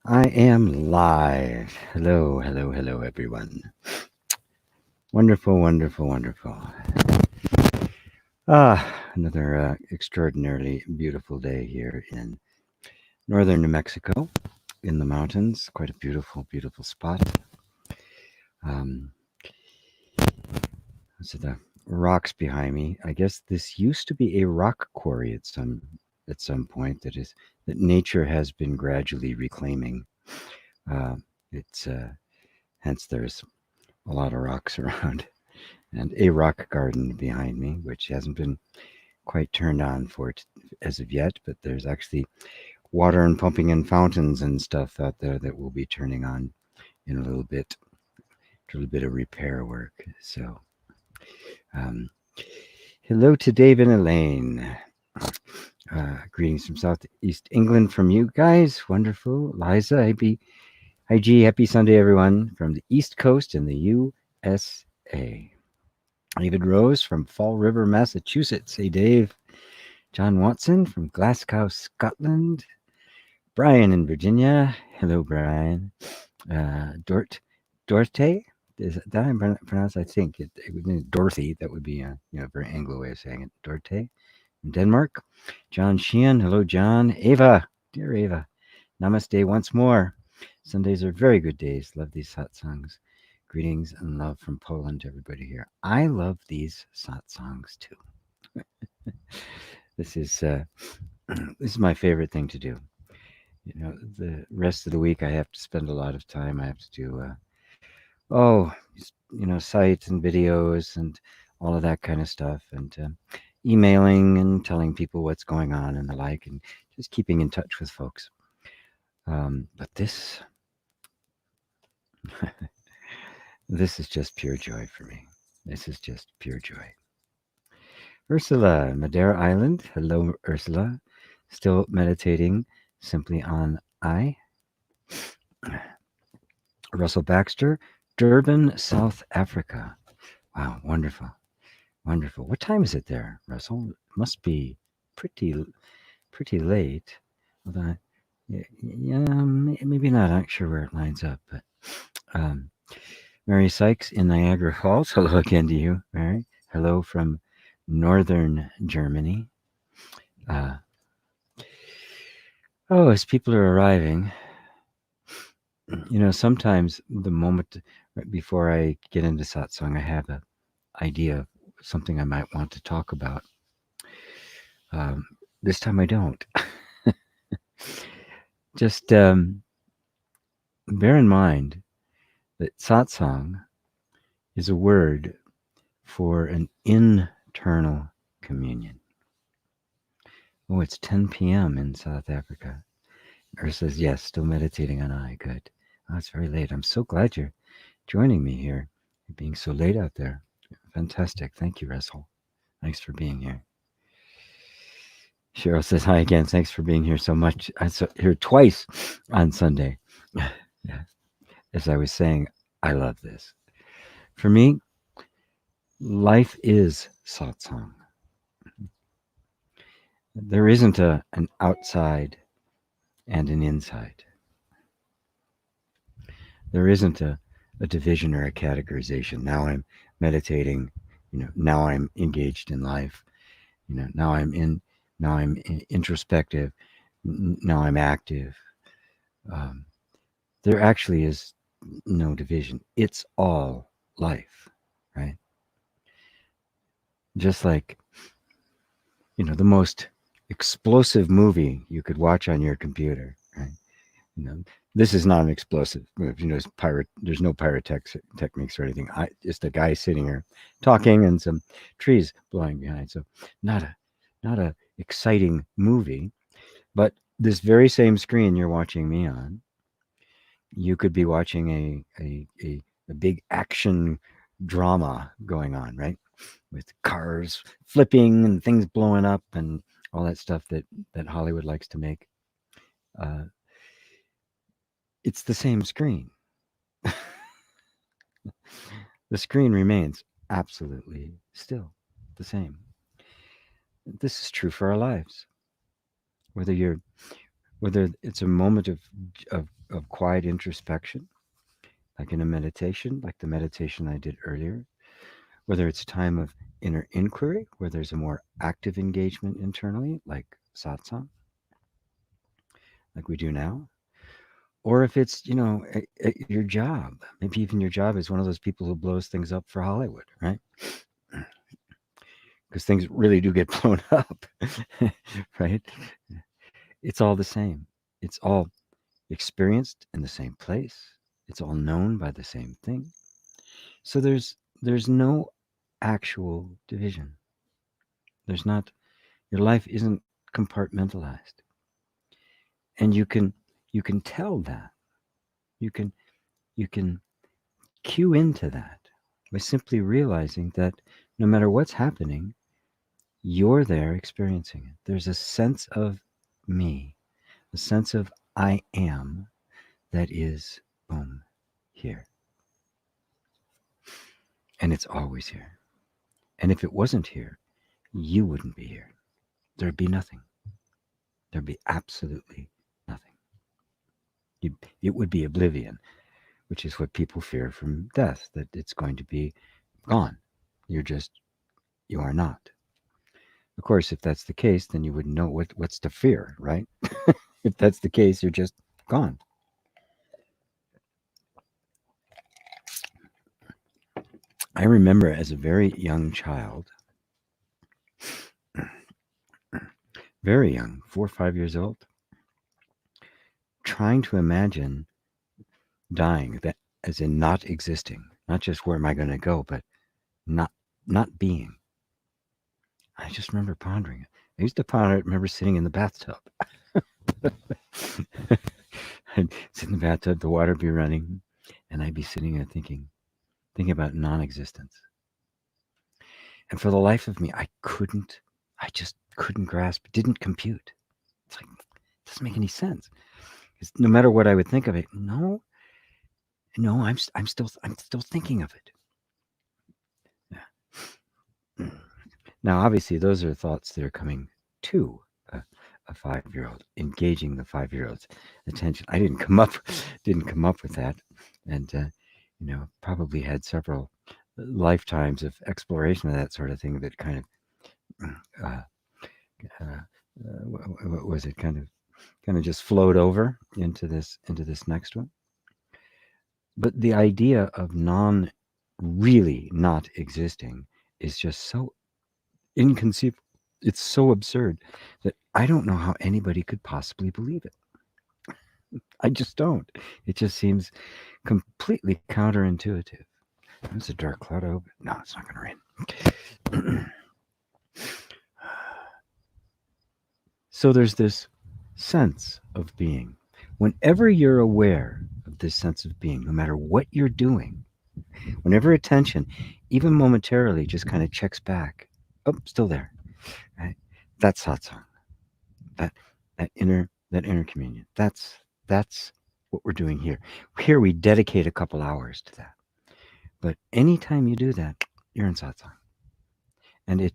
I am live. Hello, hello, hello, everyone. Wonderful, wonderful, wonderful. Another extraordinarily beautiful day here in northern New Mexico in the mountains. Quite a beautiful, beautiful spot. Um, so the rocks behind me. I guess this used to be a rock quarry at some point. That nature has been gradually reclaiming. Uh, it's hence there's a lot of rocks around. And a rock garden behind me, which hasn't been quite turned on for it as of yet, but there's actually water and pumping in fountains and stuff out there that will be turning on in a little bit of repair work. So, um, hello to Dave and Elaine. Greetings from Southeast England from you guys. Wonderful. Liza, hi G, happy Sunday, everyone, from the East Coast in the USA. David Rose from Fall River, Massachusetts. Hey, Dave. John Watson from Glasgow, Scotland. Brian in Virginia. Hello, Brian. Dorte. Is that how I pronounce? I think it would be Dorothy. That would be a very Anglo way of saying it. Dorte in Denmark. John Sheehan. Hello, John. Ava, dear Ava. Namaste once more. Sundays are very good days. Love these satsangs. Greetings and love from Poland, everybody here. I love these satsangs too. This is this is my favorite thing to do. The rest of the week I have to spend a lot of time. I have to do sites and videos and all of that kind of stuff, and emailing and telling people what's going on and the like, and just keeping in touch with folks. But this this is just pure joy for me. This is just pure joy. Ursula, Madeira Island. Hello, Ursula. Still meditating simply on I. Russell Baxter, Durban, South Africa. Wow, wonderful, wonderful. What time is it there, Russell? It must be pretty late. Although, yeah, maybe not. I'm not sure where it lines up, but um, Mary Sykes in Niagara Falls. Hello again to you, Mary. Hello from northern Germany. Uh, as people are arriving, sometimes the moment right before I get into satsang, I have an idea of something I might want to talk about. Um, this time I don't. Just bear in mind that satsang is a word for an internal communion. Oh, it's 10 p.m. in South Africa. Ur says, yes, still meditating on I. Good. Oh, it's very late. I'm so glad you're joining me here. You're being so late out there. Fantastic. Thank you, Russell. Thanks for being here. Cheryl says, hi again. Thanks for being here so much. I'm here twice on Sunday. Yeah. As I was saying, I love this. For me, life is satsang. There isn't an outside and an inside. There isn't a division or a categorization. Now I'm meditating, now I'm engaged in life, now I'm introspective, now I'm active. Um, there actually is no division. It's all life, right? Just like, the most explosive movie you could watch on your computer, right? This is not an explosive. There's no pyrotechnics or anything. Just a guy sitting here talking and some trees blowing behind. So not a exciting movie, but this very same screen you're watching me on, you could be watching a big action drama going on, right? With cars flipping and things blowing up and all that stuff that Hollywood likes to make. Uh, it's the same screen. The screen remains absolutely still the same. This is true for our lives. Whether you're whether it's a moment of quiet introspection, like in a meditation, like the meditation I did earlier, whether it's a time of inner inquiry, where there's a more active engagement internally, like satsang, like we do now, or if it's, at your job, maybe even your job is one of those people who blows things up for Hollywood, right? Because things really do get blown up, right? It's all the same. It's all experienced in the same place. It's all known by the same thing. So there's no actual division. There's not. Your life isn't compartmentalized, and you can tell that. You can you can cue into that by simply realizing that no matter what's happening, you're there experiencing it. There's a sense of me, a sense of I am that is, boom, here. And it's always here. And if it wasn't here, you wouldn't be here. There'd be nothing. There'd be absolutely nothing. It would be oblivion, which is what people fear from death, that it's going to be gone. You are not. Of course, if that's the case, then you wouldn't know what's to fear, right? If that's the case, you're just gone. I remember as a very young child, very young, 4 or 5 years old, trying to imagine dying, that as in not existing, not just where am I going to go, but not not being. I just remember pondering it. I used to ponder it. Remember sitting in the bathtub. I'd sit in the bathtub, the water would be running, and I'd be sitting there thinking about non-existence. And for the life of me, I just couldn't grasp, didn't compute. It's like, it doesn't make any sense. Because no matter what I would think of it, no, I'm still thinking of it. Yeah. Now, obviously, those are thoughts that are coming to a 5-year-old, engaging the 5-year-old's attention. I didn't come up with that, and probably had several lifetimes of exploration of that sort of thing that kind of what was it, kind of just flowed over into this next one. But the idea of really not existing is just so inconceivable. It's so absurd that I don't know how anybody could possibly believe it. I just don't. It just seems completely counterintuitive. There's a dark cloud over. No, it's not going to rain. So there's this sense of being. Whenever you're aware of this sense of being, no matter what you're doing, whenever attention, even momentarily, just kind of checks back, oh, still there, right? That's satsang. That inner communion. That's what we're doing here. Here we dedicate a couple hours to that. But anytime you do that, you're in satsang, and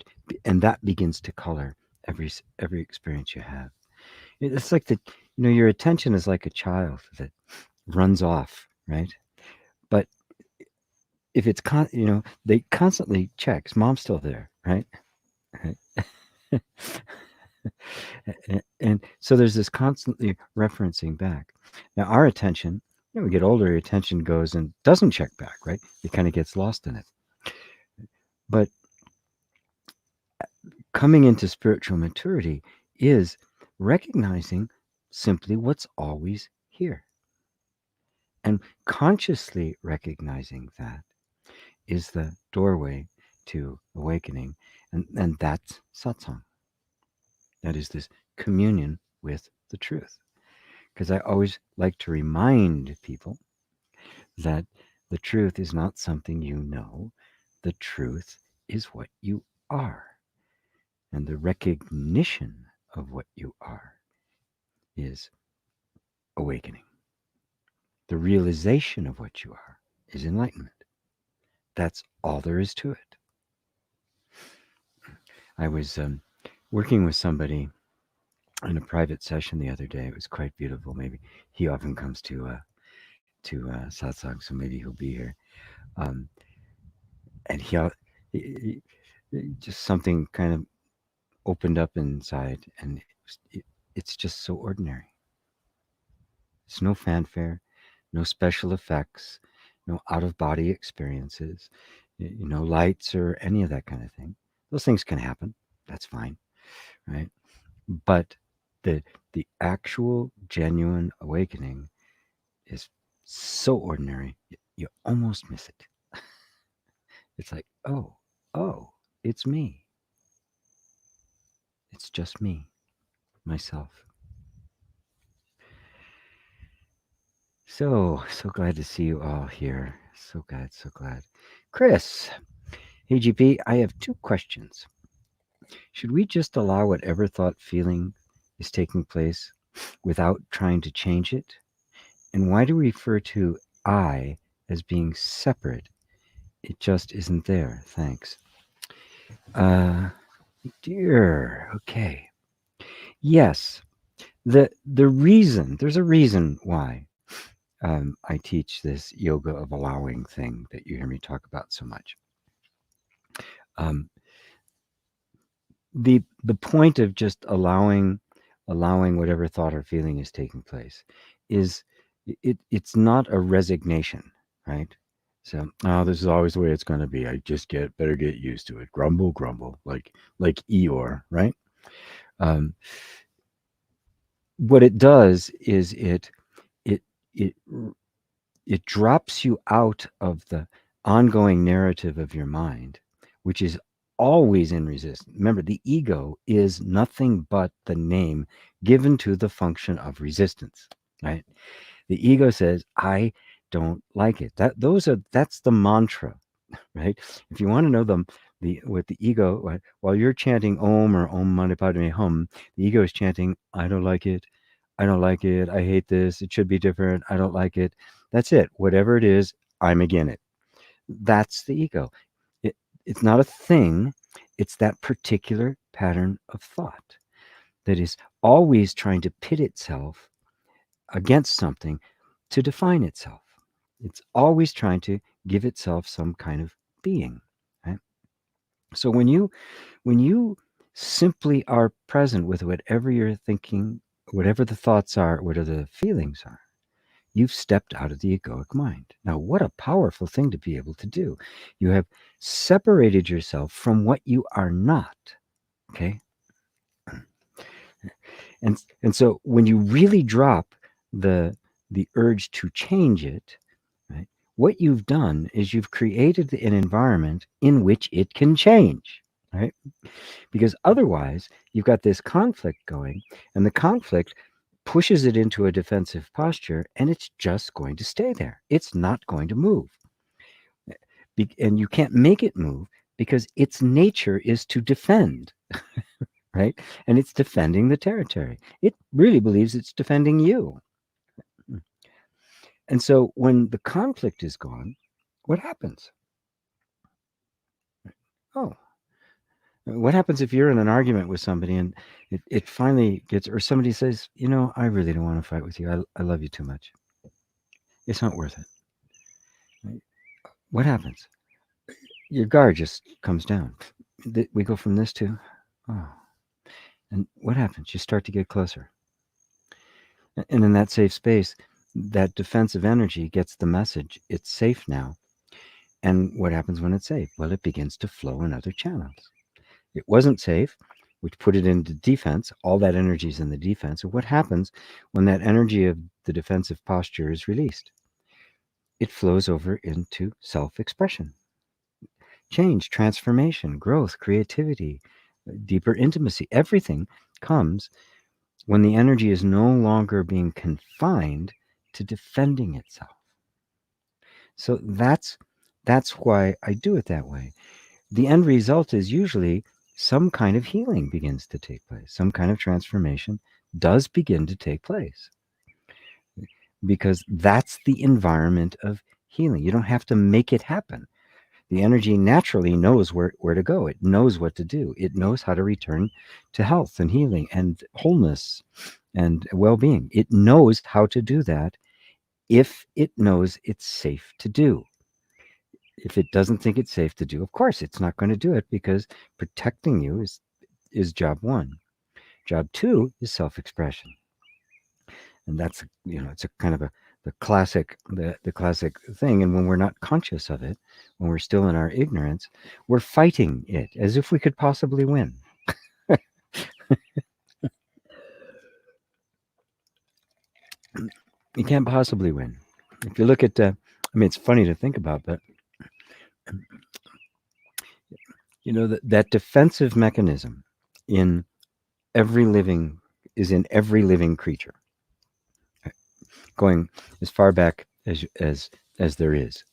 that begins to color every experience you have. It's like your attention is like a child that runs off, right? But if it's they constantly checks, mom's still there, right? And so there's this constantly referencing back. Now our attention, we get older, your attention goes and doesn't check back, right? It kind of gets lost in it. But coming into spiritual maturity is recognizing simply what's always here. And consciously recognizing that is the doorway to awakening. And that's satsang. That is this communion with the truth. Because I always like to remind people that the truth is not something you know. The truth is what you are. And the recognition of what you are is awakening. The realization of what you are is enlightenment. That's all there is to it. I was working with somebody in a private session the other day. It was quite beautiful. Maybe he often comes to Satsang, so maybe he'll be here. Um, and just something kind of opened up inside, and it's just so ordinary. It's no fanfare, no special effects, no out of body experiences, no lights or any of that kind of thing. Those things can happen. That's fine, right? But the actual genuine awakening is so ordinary, you almost miss it. It's like, oh, it's me. It's just me, myself. So glad to see you all here. So glad. Chris, hey GP, I have 2 questions. Should we just allow whatever thought feeling is taking place without trying to change it? And why do we refer to I as being separate? It just isn't there. Thanks. Dear. Okay. Yes. The reason, there's a reason why I teach this yoga of allowing thing that you hear me talk about so much. The point of just allowing whatever thought or feeling is taking place is it's not a resignation, right? So, oh, this is always the way it's going to be. I just better get used to it. Grumble, grumble, like Eeyore, right? What it does is it drops you out of the ongoing narrative of your mind, which is always in resistance. Remember, the ego is nothing but the name given to the function of resistance, right? The ego says, I don't like it. That's the mantra, right? If you want to know what the ego, while you're chanting Om or Om Mani Padme Hum, the ego is chanting, I don't like it. I don't like it. I hate this. It should be different. I don't like it. That's it. Whatever it is, I'm again it. That's the ego. It's not a thing. It's that particular pattern of thought that is always trying to pit itself against something to define itself. It's always trying to give itself some kind of being. Right? So when you simply are present with whatever you're thinking, whatever the thoughts are, whatever the feelings are, you've stepped out of the egoic mind. Now, what a powerful thing to be able to do. You have separated yourself from what you are not. Okay? And so when you really drop the urge to change it, right, what you've done is you've created an environment in which it can change, right? Because otherwise, you've got this conflict going, and the conflict pushes it into a defensive posture, and it's just going to stay there. It's not going to move. And you can't make it move because its nature is to defend, right? And it's defending the territory. It really believes it's defending you. And so when the conflict is gone, what happens? Oh, what happens if you're in an argument with somebody and it finally gets, or somebody says, I really don't want to fight with you. I love you too much. It's not worth it. Right? What happens? Your guard just comes down. We go from this to, oh. And what happens? You start to get closer. And in that safe space, that defensive energy gets the message, it's safe now. And what happens when it's safe? Well, it begins to flow in other channels. It wasn't safe, which put it into defense. All that energy is in the defense. And what happens when that energy of the defensive posture is released? It flows over into self-expression. Change, transformation, growth, creativity, deeper intimacy. Everything comes when the energy is no longer being confined to defending itself. So that's why I do it that way. The end result is usually some kind of healing begins to take place. Some kind of transformation does begin to take place. Because that's the environment of healing. You don't have to make it happen. The energy naturally knows where to go. It knows what to do. It knows how to return to health and healing and wholeness and well-being. It knows how to do that if it knows it's safe to do. If it doesn't think it's safe to do, of course it's not going to do it, because protecting you is job one. Job two is self-expression. And that's, it's a kind of the classic thing. And when we're not conscious of it, when we're still in our ignorance, we're fighting it as if we could possibly win. You can't possibly win. If you look at, it's funny to think about, but that defensive mechanism in every living in every living creature, going as far back as there is.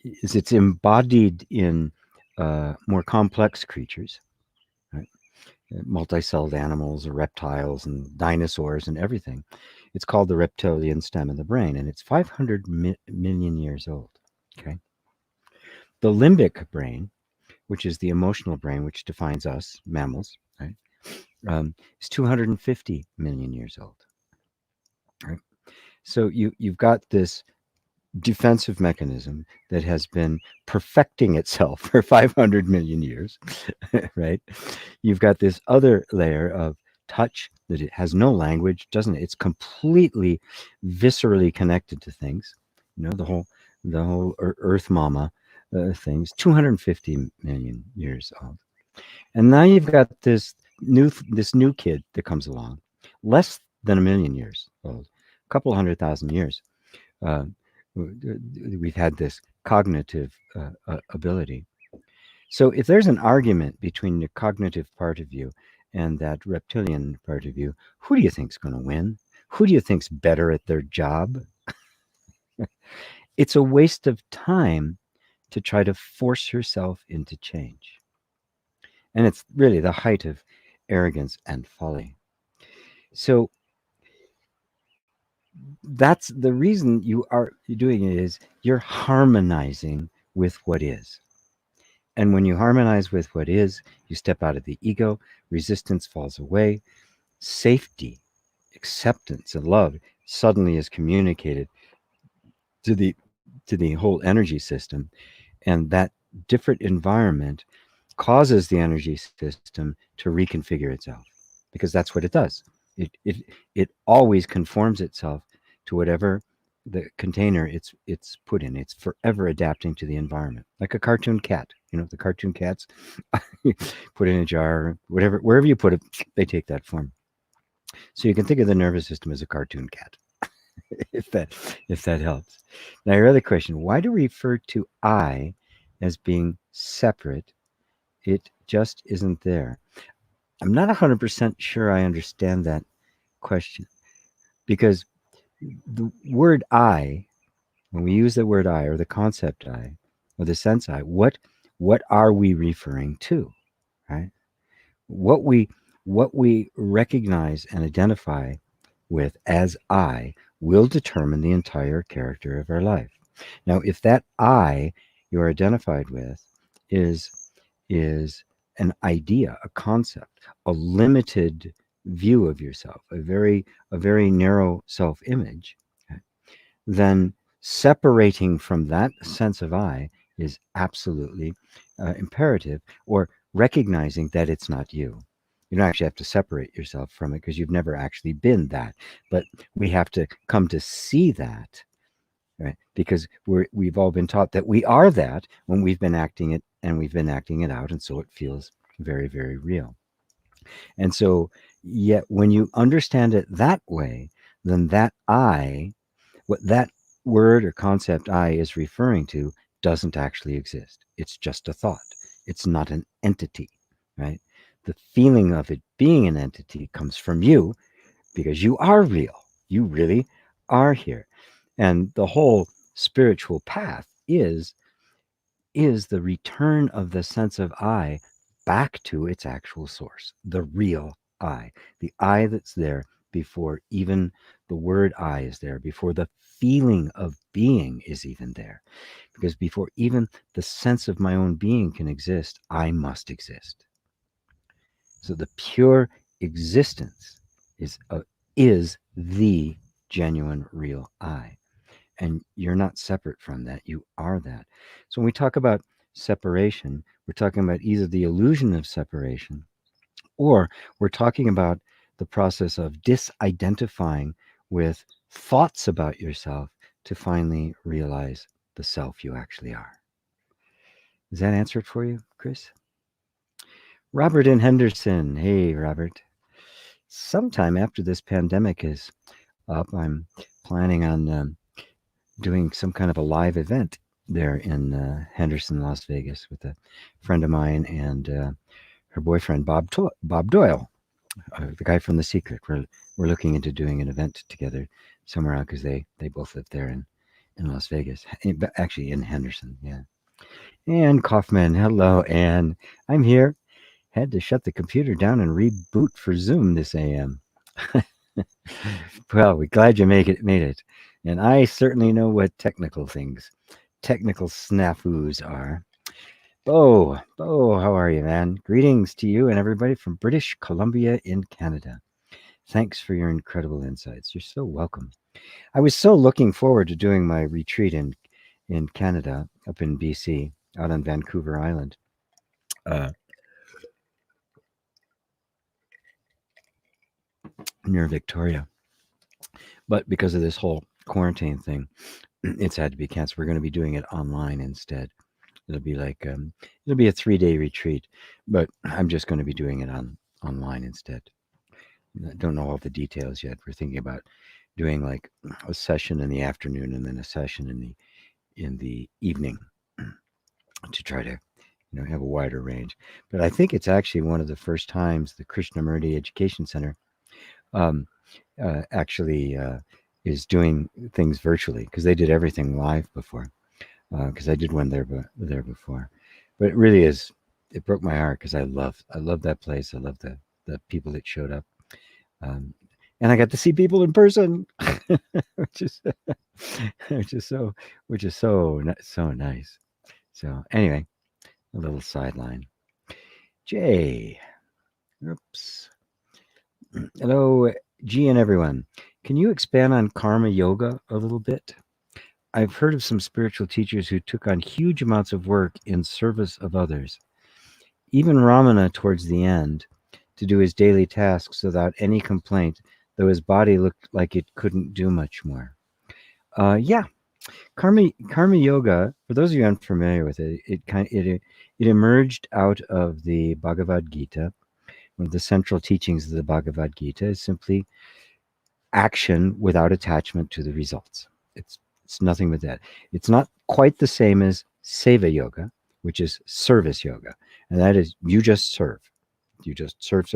It's embodied in more complex creatures, right? Multi-celled animals or reptiles and dinosaurs and everything. It's called the reptilian stem of the brain, and it's 500 million years old. Okay. The limbic brain, which is the emotional brain, which defines us mammals, right, is 250 million years old. Right. So you've got this defensive mechanism that has been perfecting itself for 500 million years, right? You've got this other layer of touch that it has no language, doesn't it? It's completely viscerally connected to things. The whole Earth Mama things, 250 million years old. And now you've got this new kid that comes along, less than a million years old, a couple 100,000 years. We've had this cognitive ability. So if there's an argument between the cognitive part of you and that reptilian part of you, who do you think's going to win? Who do you think's better at their job? It's a waste of time to try to force yourself into change. And it's really the height of arrogance and folly. So that's the reason you're doing it, is you're harmonizing with what is. And when you harmonize with what is, you step out of the ego, resistance falls away, safety, acceptance, and love suddenly is communicated to the whole energy system. And that different environment causes the energy system to reconfigure itself, because that's what it does. It always conforms itself to whatever the container it's put in. It's forever adapting to the environment, like a cartoon cat. The cartoon cats, put in a jar, whatever, wherever you put it, they take that form. So you can think of the nervous system as a cartoon cat, if that helps. Now, your other question: why do we refer to I as being separate? It just isn't there. I'm not 100% sure I understand that question, because the word I, when we use the word I, or the concept I, or the sense I, what are we referring to, right? What we recognize and identify with as I will determine the entire character of our life. Now, if that I you're identified with is an idea, a concept, a limited view of yourself, a very narrow self-image, okay, then separating from that sense of I is absolutely imperative, or recognizing that it's not you. You don't actually have to separate yourself from it, because you've never actually been that. But we have to come to see that, right? Because we've all been taught that we are that when we've been acting it, and we've been acting it out, and so it feels very, very real. And so, yet when you understand it that way, then that I, what that word or concept I is referring to, doesn't actually exist. It's just a thought. It's not an entity, right? The feeling of it being an entity comes from you, because you are real. You really are here. And the whole spiritual path is the return of the sense of I back to its actual source, the real I, the I that's there before even the word I is there, before the feeling of being is even there. Because before even the sense of my own being can exist, I must exist. So the pure existence is the genuine real I. And you're not separate from that. You are that. So when we talk about separation, we're talking about either the illusion of separation, or we're talking about the process of disidentifying with thoughts about yourself to finally realize the self you actually are. Does that answer it for you, Chris? Robert in Henderson. Hey, Robert. Sometime after this pandemic is up, I'm planning on doing some kind of a live event there in Henderson, Las Vegas, with a friend of mine and her boyfriend, Bob Doyle, the guy from The Secret. We're looking into doing an event together somewhere out because they both live there in Las Vegas, actually in Henderson, yeah. Ann Kaufman, hello, Ann. I'm here. Had to shut the computer down and reboot for Zoom this AM. Well, we're glad you made it. And I certainly know what technical snafus are. Bo, how are you, man? Greetings to you and everybody from British Columbia in Canada. Thanks for your incredible insights. You're so welcome. I was so looking forward to doing my retreat in Canada, up in BC, out on Vancouver Island. Near Victoria. But because of this whole quarantine thing, it's had to be canceled. We're going to be doing it online instead. It'll be like it'll be a 3-day retreat, but I'm just going to be doing it online instead. I don't know all the details yet. We're thinking about doing like a session in the afternoon and then a session in the evening to try to have a wider range. But I think it's actually one of the first times the Krishnamurti Education Center um, actually is doing things virtually, because they did everything live before. Because I did one there before, but it really is. It broke my heart because I love that place. I love the people that showed up, and I got to see people in person, which is so nice. So anyway, a little sideline. Jay, oops. Hello, G and everyone. Can you expand on karma yoga a little bit? I've heard of some spiritual teachers who took on huge amounts of work in service of others. Even Ramana, towards the end, to do his daily tasks without any complaint, though his body looked like it couldn't do much more. Yeah, karma yoga. For those of you unfamiliar with it, it emerged out of the Bhagavad Gita. One of the central teachings of the Bhagavad Gita is simply action without attachment to the results. It's nothing but that. It's not quite the same as Seva Yoga, which is service yoga. And that is you just serve. You just serve.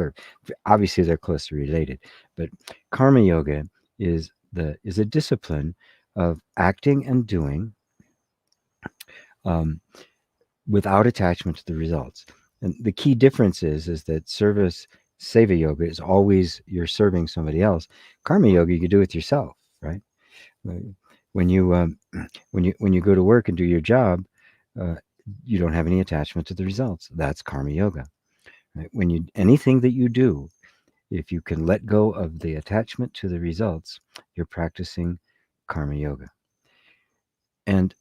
Obviously, they're closely related. But Karma Yoga is a discipline of acting and doing without attachment to the results. And the key difference is that Seva Yoga is always you're serving somebody else. Karma Yoga, you can do it yourself, right? When you go to work and do your job, you don't have any attachment to the results. That's karma yoga. Right? Anything that you do, if you can let go of the attachment to the results, you're practicing karma yoga. And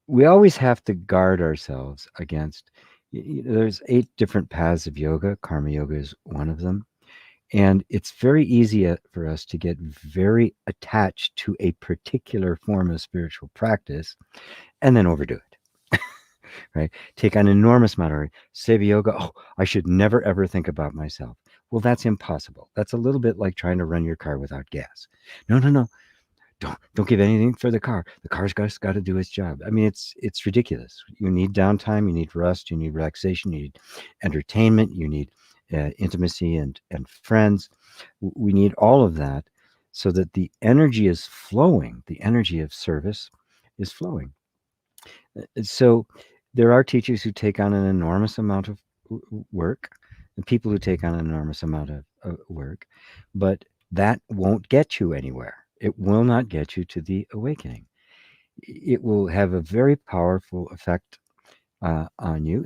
we always have to guard ourselves against. There's 8 different paths of yoga. Karma yoga is one of them. And it's very easy for us to get very attached to a particular form of spiritual practice and then overdo it. Right? Take an enormous amount of Seva yoga. Oh, I should never ever think about myself. Well, that's impossible. That's a little bit like trying to run your car without gas. No. Don't give anything for the car. The car's got to do its job. I mean, it's ridiculous. You need downtime. You need rest. You need relaxation. You need entertainment. You need intimacy and friends. We need all of that so that the energy is flowing. The energy of service is flowing. So there are teachers who take on an enormous amount of work, and people who take on an enormous amount work, but that won't get you anywhere. It will not get you to the awakening. It will have a very powerful effect on you.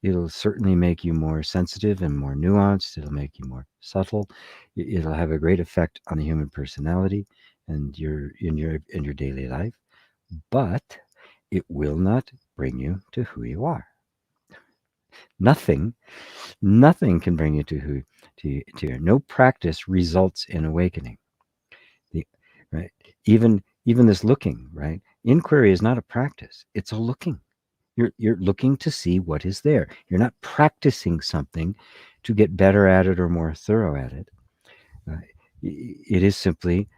It'll certainly make you more sensitive and more nuanced. It'll make you more subtle. It'll have a great effect on the human personality and your daily life, but it will not bring you to who you are. Nothing can bring you to no practice results in awakening. The, right? Even this looking, right? Inquiry is not a practice. It's a looking. You're looking to see what is there. You're not practicing something to get better at it or more thorough at it. It is simply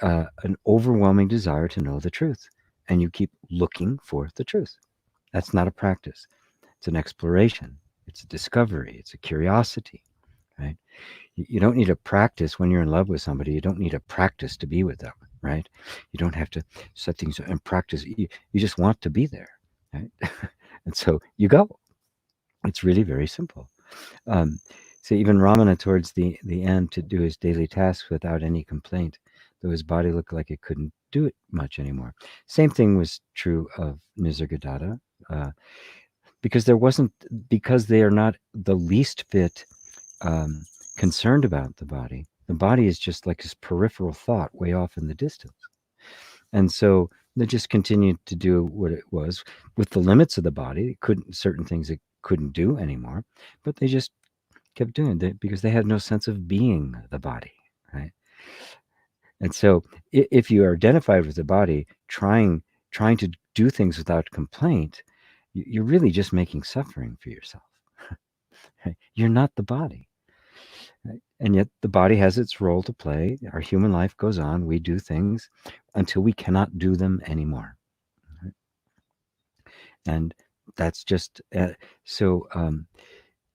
an overwhelming desire to know the truth, and you keep looking for the truth. That's not a practice. It's an exploration. It's a discovery. It's a curiosity, right? You don't need a practice when you're in love with somebody. You don't need a practice to be with them, right? You don't have to set things and practice. You just want to be there, right? And so you go. It's really very simple. So even Ramana, towards the end, to do his daily tasks without any complaint, though his body looked like it couldn't do it much anymore. Same thing was true of Nisargadatta, because they are not the least bit concerned about the body. The body is just like this peripheral thought way off in the distance. And so they just continued to do what it was with the limits of the body. Certain things it couldn't do anymore, but they just kept doing it because they had no sense of being the body, right? And so if you are identified with the body, trying to do things without complaint, you're really just making suffering for yourself. Right? You're not the body. Right? And yet the body has its role to play. Our human life goes on. We do things until we cannot do them anymore. Right? And that's just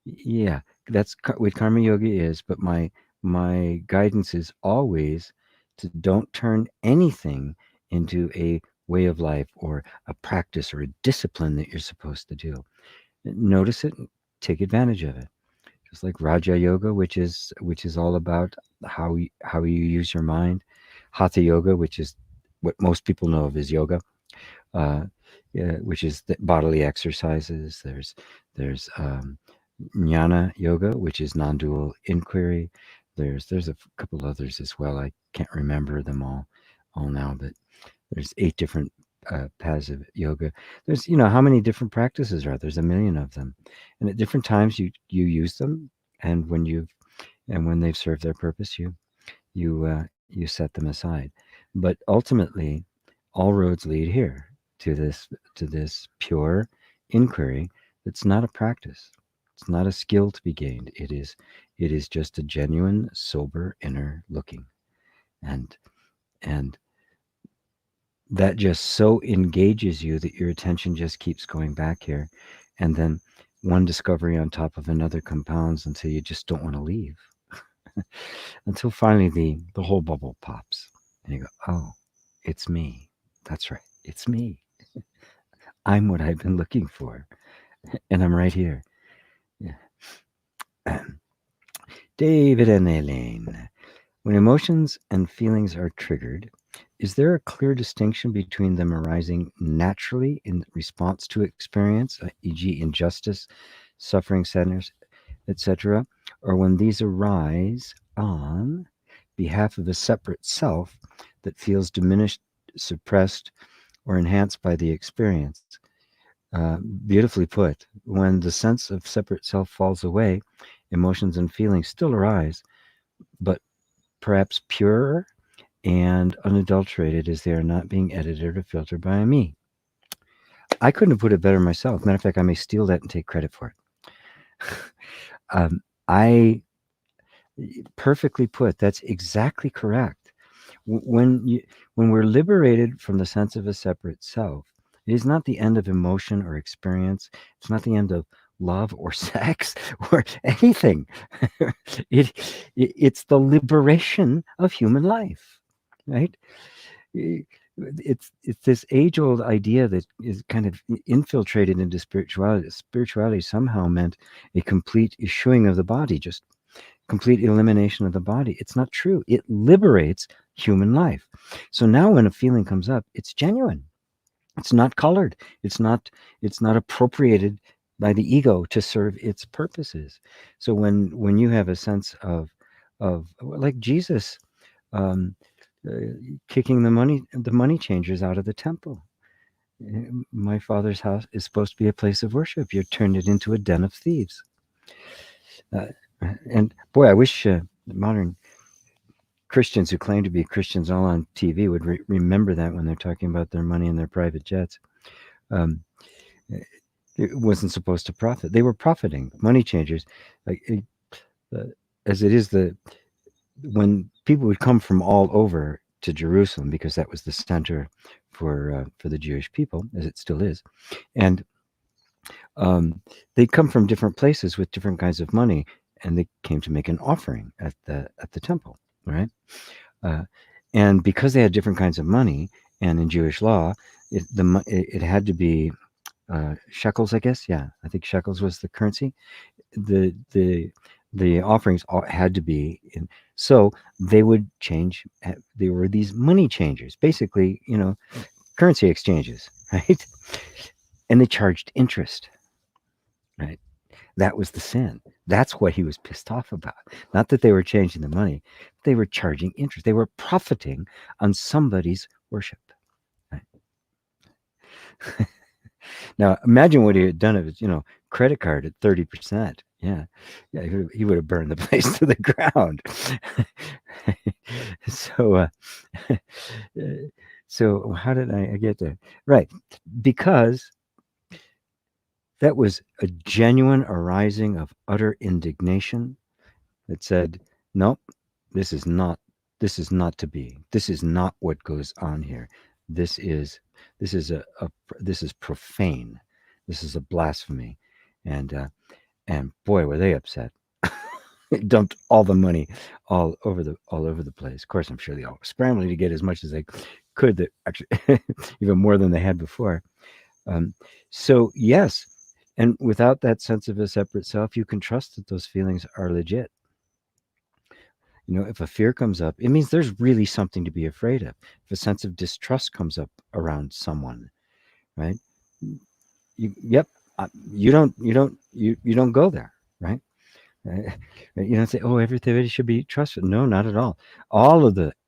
yeah, that's what karma yoga is. But my guidance is always to don't turn anything into a way of life or a practice or a discipline that you're supposed to do. Notice it, and take advantage of it. Just like Raja Yoga, which is all about how you use your mind. Hatha Yoga, which is what most people know of as yoga, which is the bodily exercises. There's Jnana Yoga, which is non-dual inquiry. There's a couple others as well. I can't remember them all now, but there's 8 different paths of yoga. There's, how many different practices are there? There's a million of them, and at different times you use them, and when they've served their purpose, you set them aside. But ultimately, all roads lead here to this pure inquiry. That's not a practice. It's not a skill to be gained. It is just a genuine, sober inner looking, and that just so engages you that your attention just keeps going back here, and then one discovery on top of another compounds until you just don't want to leave. Until finally the whole bubble pops and you go, oh, it's me. That's right, it's me. I'm what I've been looking for, and I'm right here. Yeah. David and Elaine, when emotions and feelings are triggered, is there a clear distinction between them arising naturally in response to experience, e.g. injustice, suffering, sadness, etc., or when these arise on behalf of a separate self that feels diminished, suppressed, or enhanced by the experience? Beautifully put. When the sense of separate self falls away, emotions and feelings still arise, but perhaps purer and unadulterated, as they are not being edited or filtered by me. I couldn't have put it better myself. Matter of fact, I may steal that and take credit for it. I perfectly put. That's exactly correct. When we're liberated from the sense of a separate self, it is not the end of emotion or experience. It's not the end of love or sex or anything. It's the liberation of human life. Right? It's this age-old idea that is kind of infiltrated into spirituality. Spirituality somehow meant a complete eschewing of the body, just complete elimination of the body. It's not true. It liberates human life. So now when a feeling comes up, it's genuine. It's not colored. It's not appropriated by the ego to serve its purposes. So when you have a sense of like Jesus, um, uh, kicking the money changers out of the temple. My father's house is supposed to be a place of worship. You turned it into a den of thieves. Uh, and boy, I wish modern Christians who claim to be Christians all on TV would remember that when they're talking about their money and their private jets. Um, it wasn't supposed to profit. They were profiting. Money changers, like, as it is when people would come from all over to Jerusalem, because that was the center for the Jewish people, as it still is, and they'd come from different places with different kinds of money, and they came to make an offering at the temple, right? Uh, and because they had different kinds of money, and in Jewish law, it had to be shekels, I guess. Yeah, I think shekels was the currency. The offerings had to be in, so they would change. They were these money changers, basically, currency exchanges, right? And they charged interest, right? That was the sin. That's what he was pissed off about. Not that they were changing the money, they were charging interest. They were profiting on somebody's worship, right? Now, imagine what he had done if it's, credit card at 30%. Yeah. Yeah, he would have burned the place to the ground. So, so how did I get there? Right. Because that was a genuine arising of utter indignation that said, nope, this is not to be. This is not what goes on here. This is this is profane. This is a blasphemy. And boy, were they upset. They dumped all the money all over the place. Of course, I'm sure they all were scrambling to get as much as they could, that actually even more than they had before. So yes, and without that sense of a separate self, you can trust that those feelings are legit. If a fear comes up, it means there's really something to be afraid of. If a sense of distrust comes up around someone, right? Yep, you don't go there, right? You don't say, "Oh, everybody should be trusted." No, not at all.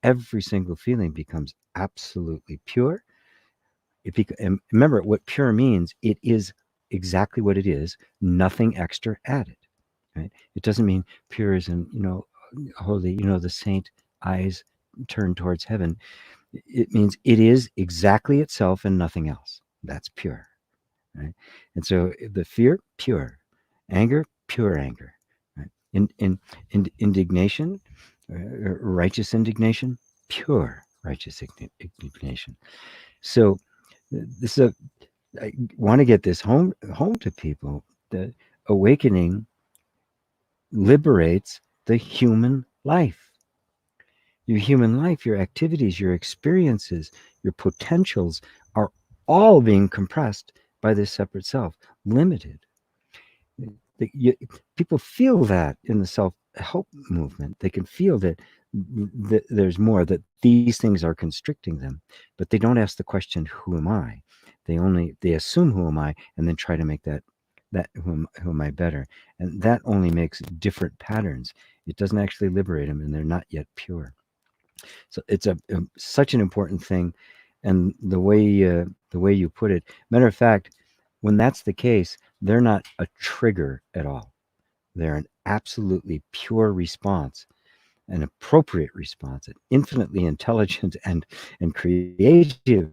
Every single feeling becomes absolutely pure. And remember, what pure means, it is exactly what it is, nothing extra added. Right? It doesn't mean pure as in, holy, the saint eyes turned towards heaven. It means it is exactly itself and nothing else. That's pure. Right? And so the fear, pure. Anger, pure anger. Right? In indignation, righteous indignation, pure righteous indignation. So this is I want to get this home to people. The awakening liberates the human life. Your human life, your activities, your experiences, your potentials are all being compressed by this separate self, limited. People feel that in the self-help movement. They can feel that there's more, that these things are constricting them, but they don't ask the question, who am I? They assume, who am I, and then try to make that who am I better? And that only makes different patterns. It doesn't actually liberate them, and they're not yet pure. So it's such an important thing. And the way you put it, matter of fact, when that's the case, they're not a trigger at all. They're an absolutely pure response, an appropriate response, an infinitely intelligent and creative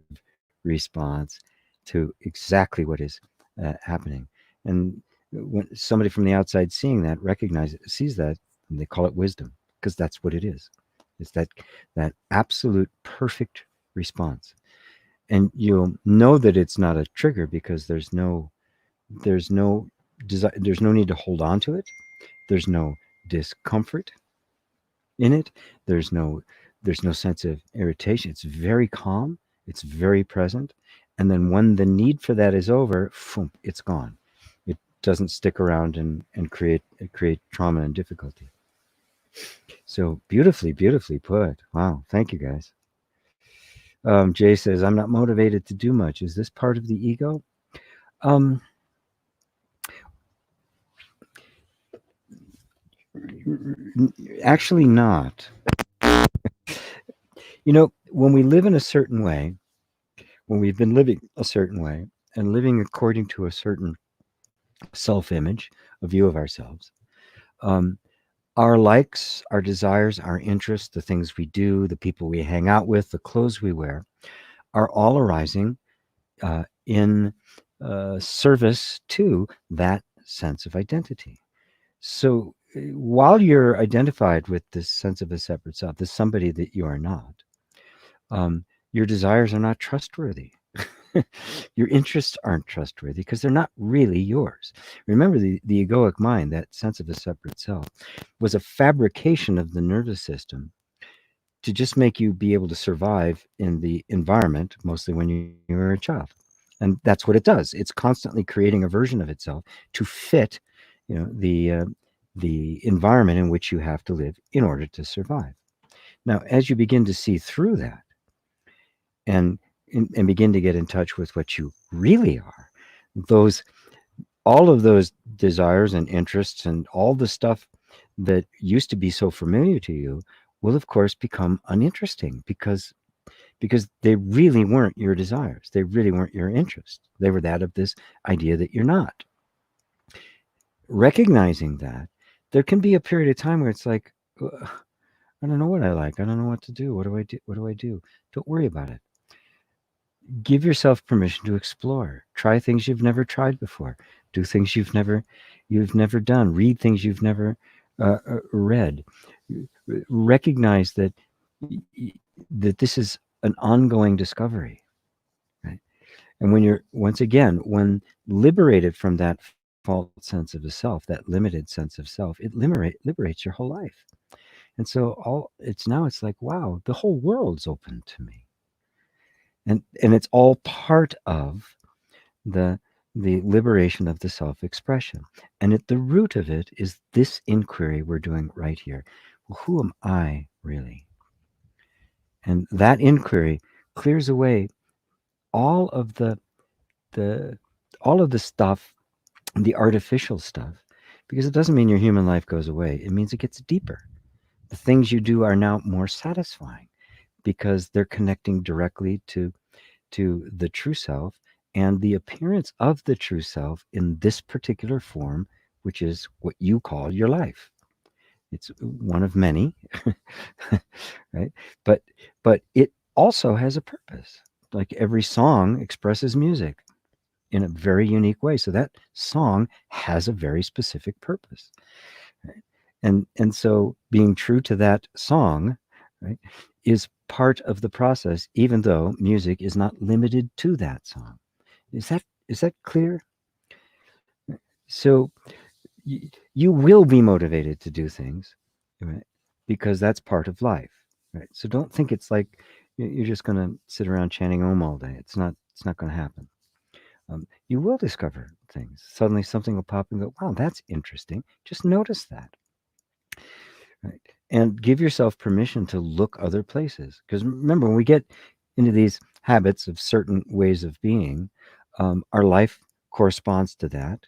response to exactly what is happening. And when somebody from the outside seeing that, sees that, and they call it wisdom, because that's what it is. It's that absolute perfect response. And you'll know that it's not a trigger, because there's no desire, there's no need to hold on to it. There's no discomfort in it. There's no sense of irritation. It's very calm. It's very present. And then when the need for that is over, it's gone. It doesn't stick around and create trauma and difficulty. So beautifully, beautifully put. Wow. Thank you, guys. Jay says, I'm not motivated to do much. Is this part of the ego? Um, Actually, not. You know, when we live in a certain way, when we've been living a certain way and living according to a certain self image, a view of ourselves, um, our likes, our desires, our interests, the things we do, the people we hang out with, the clothes we wear, are all arising in service to that sense of identity. So while you're identified with this sense of a separate self, this somebody that you are not, um, your desires are not trustworthy. Your interests aren't trustworthy because they're not really yours. Remember, the egoic mind, that sense of a separate self, was a fabrication of the nervous system to just make you be able to survive in the environment, mostly when you were a child. And that's what it does. It's constantly creating a version of itself to fit, the environment in which you have to live in order to survive. Now, as you begin to see through that and and begin to get in touch with what you really are, those all of those desires and interests and all the stuff that used to be so familiar to you will of course become uninteresting because they really weren't your desires. They really weren't your interests. They were that of this idea that you're not. Recognizing that, there can be a period of time where it's like, I don't know what I like. I don't know what to do. What do I do? What do I do? Don't worry about it. Give yourself permission to explore. Try things you've never tried before. Do things you've never done. Read things you've never read. Recognize that this is an ongoing discovery, right? And when you're when liberated from that false sense of the self, that limited sense of self, it liberates your whole life. And so it's like, wow, the whole world's open to me. And it's all part of the the liberation of the self-expression. And at the root of it is this inquiry we're doing right here. Well, who am I really? And that inquiry clears away all of the all of the stuff, the artificial stuff, because it doesn't mean your human life goes away. It means it gets deeper. The things you do are now more satisfying because they're connecting directly to the true self and the appearance of the true self in this particular form, which is what you call your life. It's one of many, right? But it also has a purpose. Like every song expresses music in a very unique way. So that song has a very specific purpose. Right? And so being true to that song, right, is part of the process, even though music is not limited to that song. Is that clear? So you will be motivated to do things, right? Because that's part of life, right? So don't think it's like you're just going to sit around chanting Om all day. It's not. It's not going to happen. You will discover things. Suddenly, something will pop and go, "Wow, that's interesting." Just notice that, right? And give yourself permission to look other places. Because remember, when we get into these habits of certain ways of being, our life corresponds to that.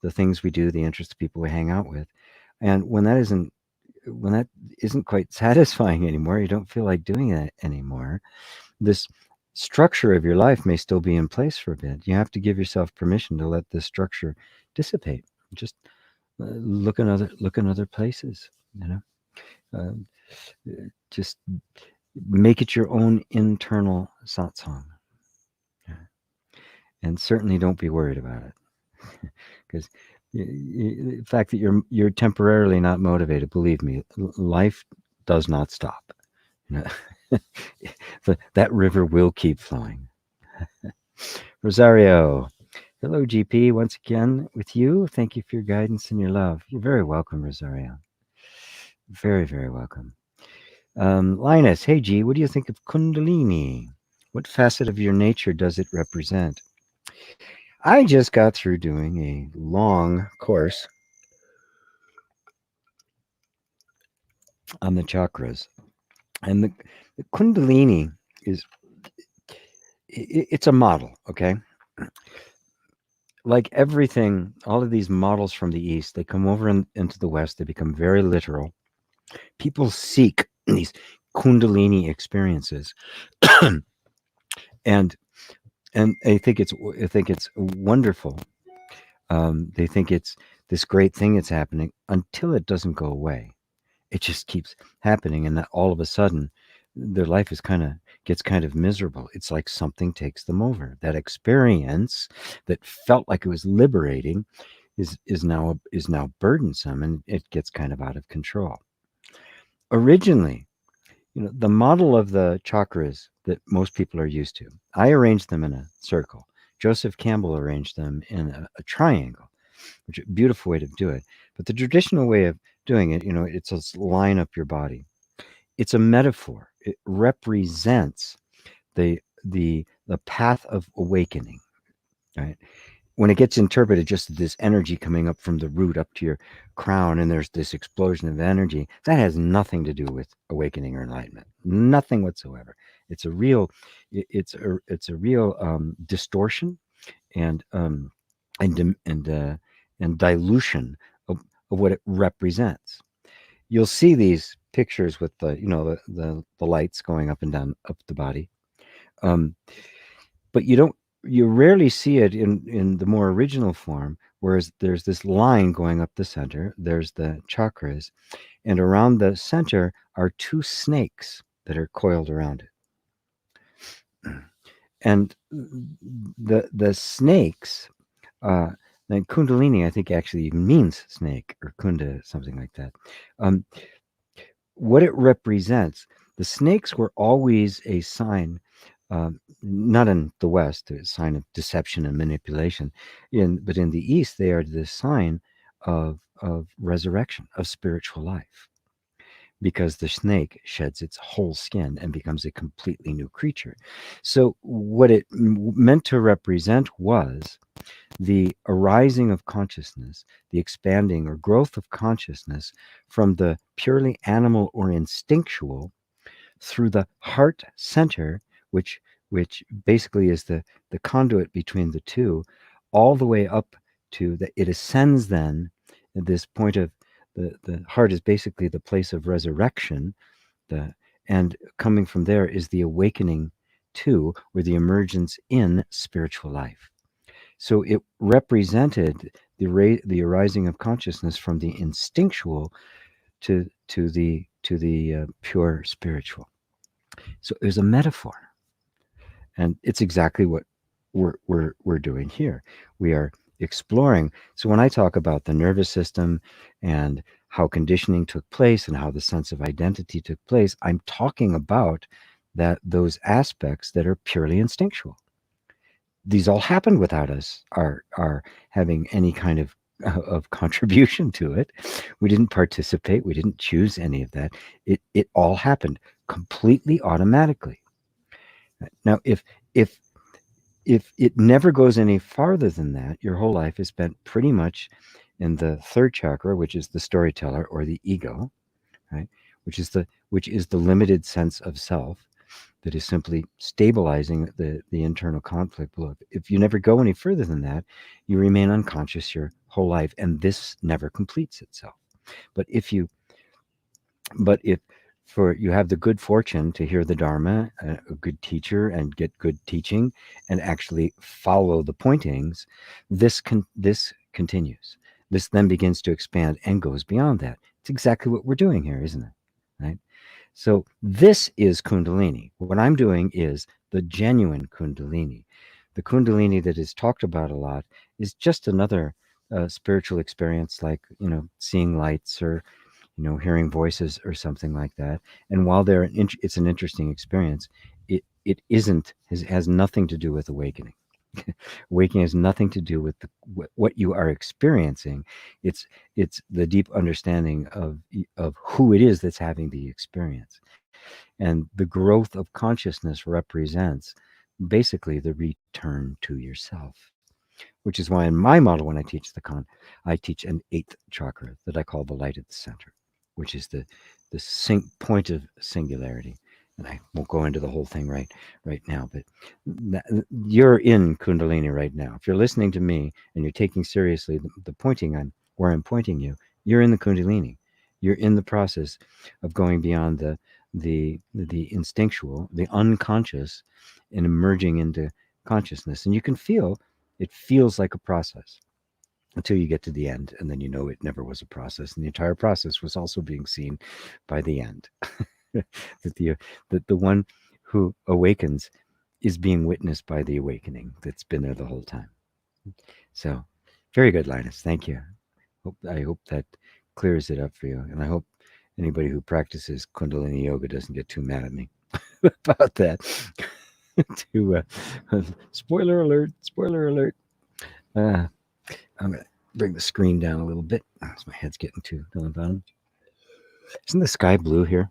The things we do, the interests of people we hang out with, and when that isn't quite satisfying anymore, you don't feel like doing that anymore. This structure of your life may still be in place for a bit. You have to give yourself permission to let this structure dissipate. Just look in other places. You know, just make it your own internal satsang, yeah. And certainly don't be worried about it, because the fact that you're temporarily not motivated, believe me, life does not stop. You know, that river will keep flowing. Rosario, hello, GP, once again with you. Thank you for your guidance and your love. You're very welcome, Rosario. Very, very welcome. Linus, hey, G, what do you think of Kundalini? What facet of your nature does it represent? I just got through doing a long course on the chakras. And the Kundalini is it's a model, okay? Like everything, all of these models from the East, they come over into the West, they become very literal. People seek these Kundalini experiences. and I think it's wonderful. They think it's this great thing that's happening until it doesn't go away. It just keeps happening, and that all of a sudden, their life gets kind of miserable. It's like something takes them over. That experience that felt like it was liberating is now burdensome, and it gets kind of out of control. Originally, the model of the chakras that most people are used to, I arranged them in a circle. Joseph Campbell arranged them in a triangle, which is a beautiful way to do it. But the traditional way of doing it, it's a line up your body. It's a metaphor. It represents the path of awakening, right? When it gets interpreted just this energy coming up from the root up to your crown, and there's this explosion of energy, that has nothing to do with awakening or enlightenment. Nothing whatsoever. It's a real, it's a real distortion and and dilution of what it represents. You'll see these pictures with the lights going up and down up the body, um, but you rarely see it in the more original form. Whereas there's this line going up the center, there's the chakras, and around the center are two snakes that are coiled around it. And the snakes, uh, the Kundalini, I think actually even means snake or Kunda, something like that. Um, what it represents, the snakes were always a sign, not in the West, a sign of deception and manipulation, but in the East, they are the sign of resurrection, of spiritual life, because the snake sheds its whole skin and becomes a completely new creature. So, what it meant to represent was the arising of consciousness, the expanding or growth of consciousness from the purely animal or instinctual through the heart center, which basically is the conduit between the two, all the way up to that it ascends then at this point of the heart is basically the place of resurrection, the and coming from there is the awakening to, or the emergence in, spiritual life. So it represented the arising of consciousness from the instinctual to the pure spiritual. So it was a metaphor, and it's exactly what we're doing here. We are exploring. So when I talk about the nervous system and how conditioning took place and how the sense of identity took place, I'm talking about those aspects that are purely instinctual. These all happened without us are having any kind of contribution to it. We didn't participate. We didn't choose any of that. It all happened completely automatically. Now, if if it never goes any farther than that, your whole life is spent pretty much in the third chakra, which is the storyteller or the ego, right? Which is the limited sense of self that is simply stabilizing the internal conflict below. If you never go any further than that, you remain unconscious your whole life, and this never completes itself. But if for you have the good fortune to hear the Dharma, a good teacher, and get good teaching, and actually follow the pointings, this continues. This then begins to expand and goes beyond that. It's exactly what we're doing here, isn't it? Right? So this is Kundalini. What I'm doing is the genuine Kundalini. The Kundalini that is talked about a lot is just another spiritual experience, like seeing lights or hearing voices or something like that. And while it's an interesting experience, it isn't has nothing to do with awakening. Awakening has nothing to do with what you are experiencing. It's the deep understanding of who it is that's having the experience, and the growth of consciousness represents basically the return to yourself. Which is why in my model, when I teach I teach an eighth chakra that I call the light at the center, which is the point of singularity. And I won't go into the whole thing right now, but you're in Kundalini right now. If you're listening to me and you're taking seriously the pointing where I'm pointing you, you're in the Kundalini. You're in the process of going beyond the instinctual, the unconscious, and emerging into consciousness. And you can feel it feels like a process until you get to the end, and then you know it never was a process, and the entire process was also being seen by the end. that the one who awakens is being witnessed by the awakening that's been there the whole time. So, very good, Linus. Thank you. I hope that clears it up for you, and I hope anybody who practices Kundalini yoga doesn't get too mad at me about that. Spoiler alert! Spoiler alert! I'm gonna bring the screen down a little bit. My head's getting too down the bottom. Isn't the sky blue here?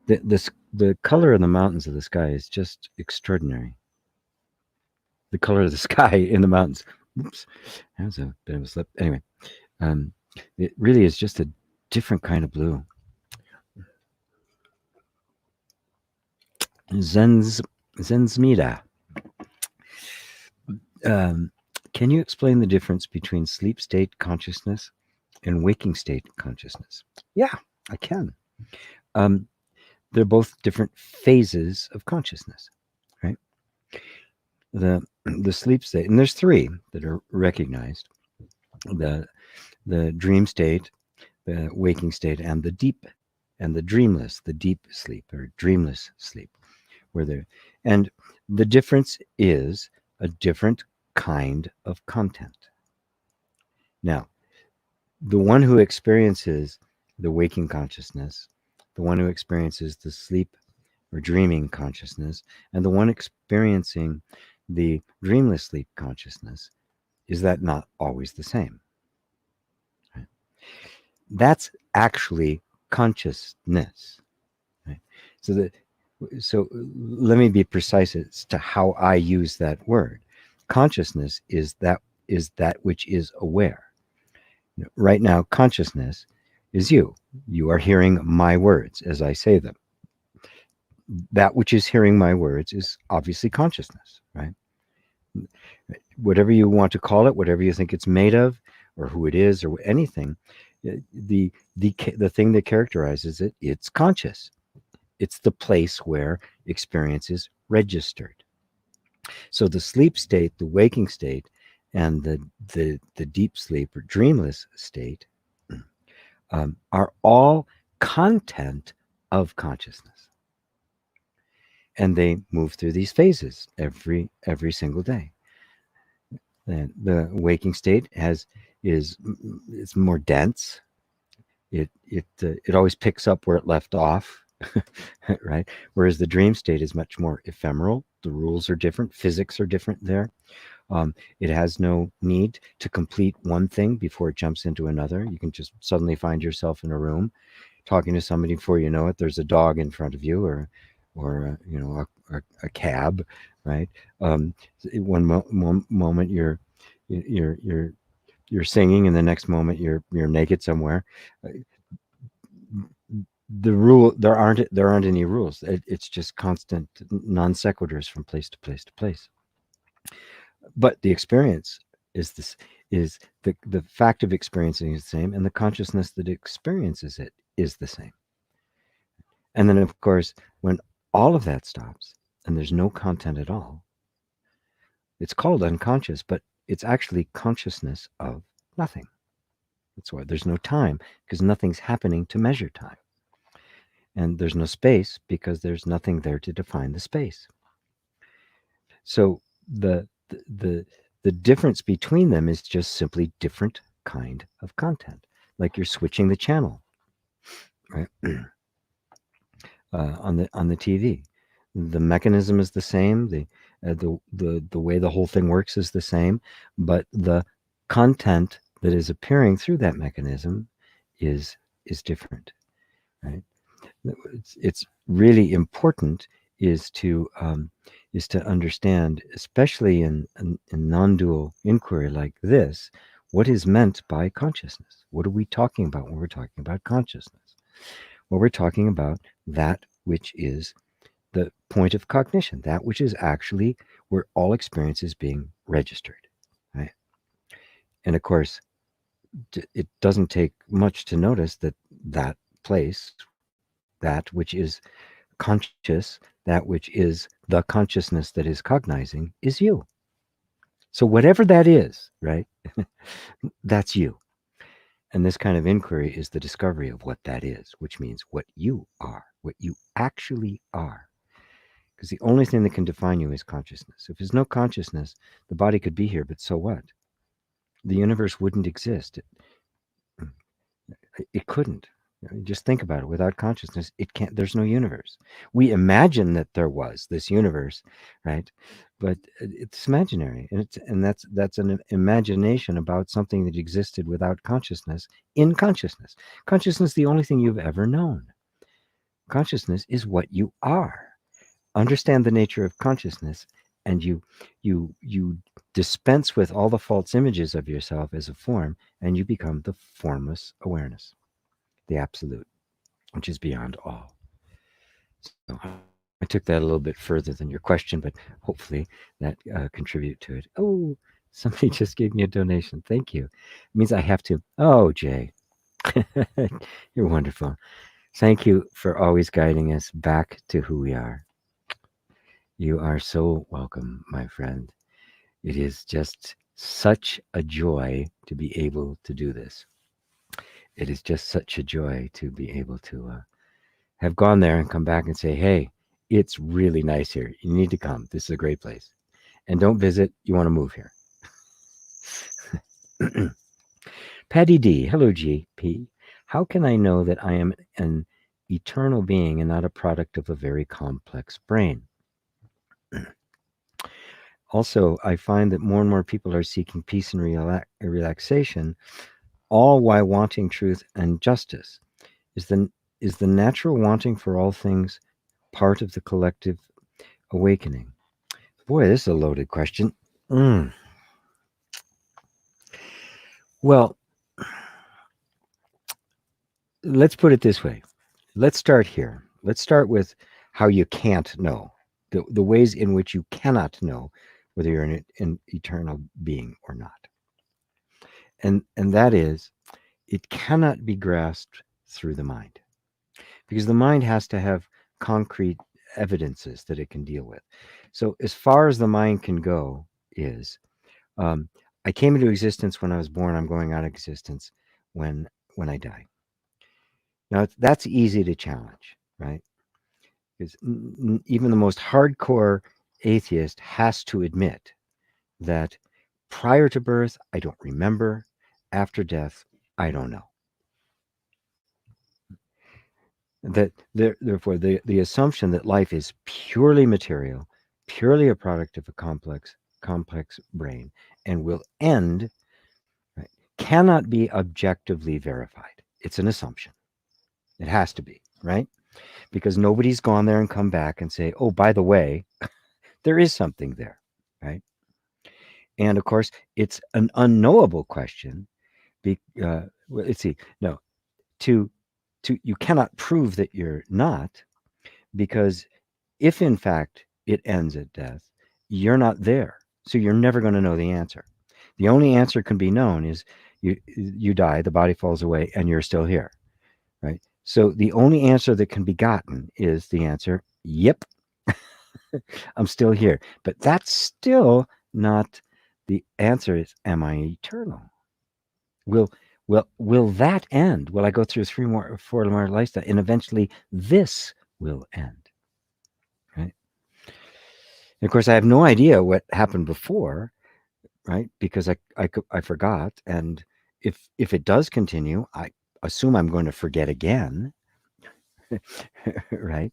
The color of the mountains of the sky is just extraordinary. The color of the sky in the mountains. Oops, that was a bit of a slip. Anyway, it really is just a different kind of blue. Zensmida. Can you explain the difference between sleep state consciousness and waking state consciousness? Yeah, I can. They're both different phases of consciousness, right? The sleep state, and there's three that are recognized: the dream state, the waking state, and the deep and the dreamless, the deep sleep or dreamless sleep, and the difference is a different kind of content. Now, the one who experiences the waking consciousness, the one who experiences the sleep or dreaming consciousness, and the one experiencing the dreamless sleep consciousness, is that not always the same? Right? That's actually consciousness. Right? So let me be precise as to how I use that word. Consciousness is that which is aware. Right now, consciousness is you. You are hearing my words as I say them. That which is hearing my words is obviously consciousness, right? Whatever you want to call it, whatever you think it's made of, or who it is, or anything, the thing that characterizes it, it's conscious. It's the place where experience is registered. So the sleep state, the waking state, and the deep sleep or dreamless state are all content of consciousness, and they move through these phases every single day. And the waking state is more dense. It always picks up where it left off. Right? Whereas the dream state is much more ephemeral. The rules are different. Physics are different there. It has no need to complete one thing before it jumps into another. You can just suddenly find yourself in a room talking to somebody. Before you know it, there's a dog in front of you, or a cab, right? One moment you're singing, and the next moment you're naked somewhere. The rule, there aren't any rules. It's just constant non sequiturs from place to place to place. But the experience is the fact of experiencing is the same, and the consciousness that experiences it is the same. And then, of course, when all of that stops and there's no content at all, it's called unconscious, but it's actually consciousness of nothing. That's why there's no time, because nothing's happening to measure time. And there's no space because there's nothing there to define the space. So the difference between them is just simply different kind of content, like you're switching the channel, right? On the TV, the mechanism is the same. The way the whole thing works is the same, but the content that is appearing through that mechanism is different, right? It's really important is to understand, especially in non-dual inquiry like this, what is meant by consciousness. What are we talking about when we're talking about consciousness? Well, we're talking about that which is the point of cognition, that which is actually where all experience is being registered, right? And of course, it doesn't take much to notice that that place, that which is conscious, that which is the consciousness that is cognizing, is you. So whatever that is, right, that's you. And this kind of inquiry is the discovery of what that is, which means what you are, what you actually are. Because the only thing that can define you is consciousness. If there's no consciousness, the body could be here, but so what? The universe wouldn't exist. It couldn't. Just think about it. Without consciousness, it can't. There's no universe. We imagine that there was this universe, right? But it's imaginary, and that's an imagination about something that existed without consciousness. In consciousness, consciousness is the only thing you've ever known. Consciousness is what you are. Understand the nature of consciousness, and you dispense with all the false images of yourself as a form, and you become the formless awareness, the absolute, which is beyond all. So I took that a little bit further than your question, but hopefully that contribute to it. Oh, somebody just gave me a donation. Thank you. It means I have to. Oh, Jay, you're wonderful. Thank you for always guiding us back to who we are. You are so welcome, my friend. It is just such a joy to be able to do this. It is just such a joy to be able to have gone there and come back and say, hey, it's really nice here. You need to come. This is a great place. And don't visit. You want to move here. Patty D. Hello, GP. How can I know that I am an eternal being and not a product of a very complex brain? Also, I find that more and more people are seeking peace and relaxation, all while wanting truth and justice. Is the natural wanting for all things part of the collective awakening? Boy, this is a loaded question. Well, let's put it this way. Let's start here. Let's start with how you can't know, the ways in which you cannot know whether you're an eternal being or not. And that is, it cannot be grasped through the mind, because the mind has to have concrete evidences that it can deal with. So as far as the mind can go is, I came into existence when I was born. I'm going out of existence when I die. Now that's easy to challenge, right? Because even the most hardcore atheist has to admit that prior to birth, I don't remember. After death, I don't know. That therefore the assumption that life is purely material, purely a product of a complex brain, and will end, right, cannot be objectively verified. It's an assumption. It has to be, right? Because nobody's gone there and come back and say, oh, by the way, there is something there, right? And of course, it's an unknowable question. Let's see. No, to you cannot prove that you're not, because if in fact it ends at death, you're not there, so you're never going to know the answer. The only answer can be known is you die, the body falls away, and you're still here, right? So the only answer that can be gotten is the answer, yep, I'm still here. But that's still not the answer. Is, am I eternal? Will that end? Will I go through 4 more lifetimes, and eventually this will end, right? And of course, I have no idea what happened before, right? Because I forgot, and if it does continue, I assume I'm going to forget again, right?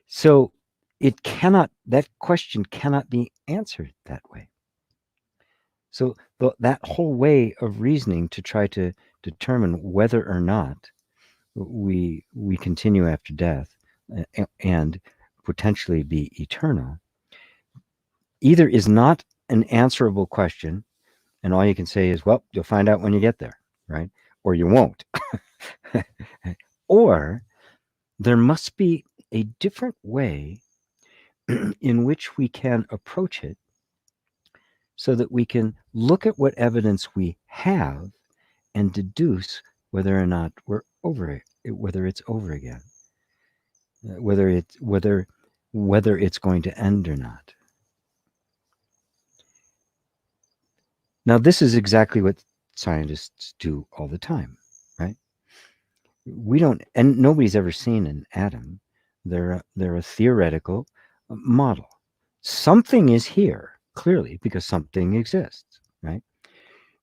So that question cannot be answered that way. So that whole way of reasoning to try to determine whether or not we continue after death and potentially be eternal, either is not an answerable question, and all you can say is, well, you'll find out when you get there, right? Or you won't. Or there must be a different way in which we can approach it so that we can look at what evidence we have and deduce whether or not we're over it, whether it's over again, whether it's going to end or not. Now, this is exactly what scientists do all the time, right? We don't, and nobody's ever seen an atom. They're a theoretical model. Something is here, clearly, because something exists, right?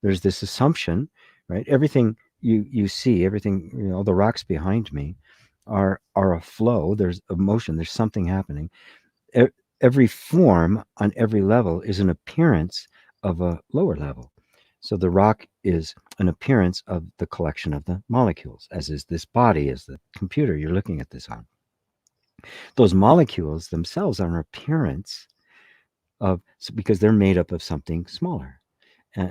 There's this assumption, right? Everything you see, everything, all the rocks behind me are a flow. There's a motion. There's something happening. Every form on every level is an appearance of a lower level. So the rock is an appearance of the collection of the molecules, as is this body, as the computer you're looking at this on. Those molecules themselves are an appearance of, because they're made up of something smaller.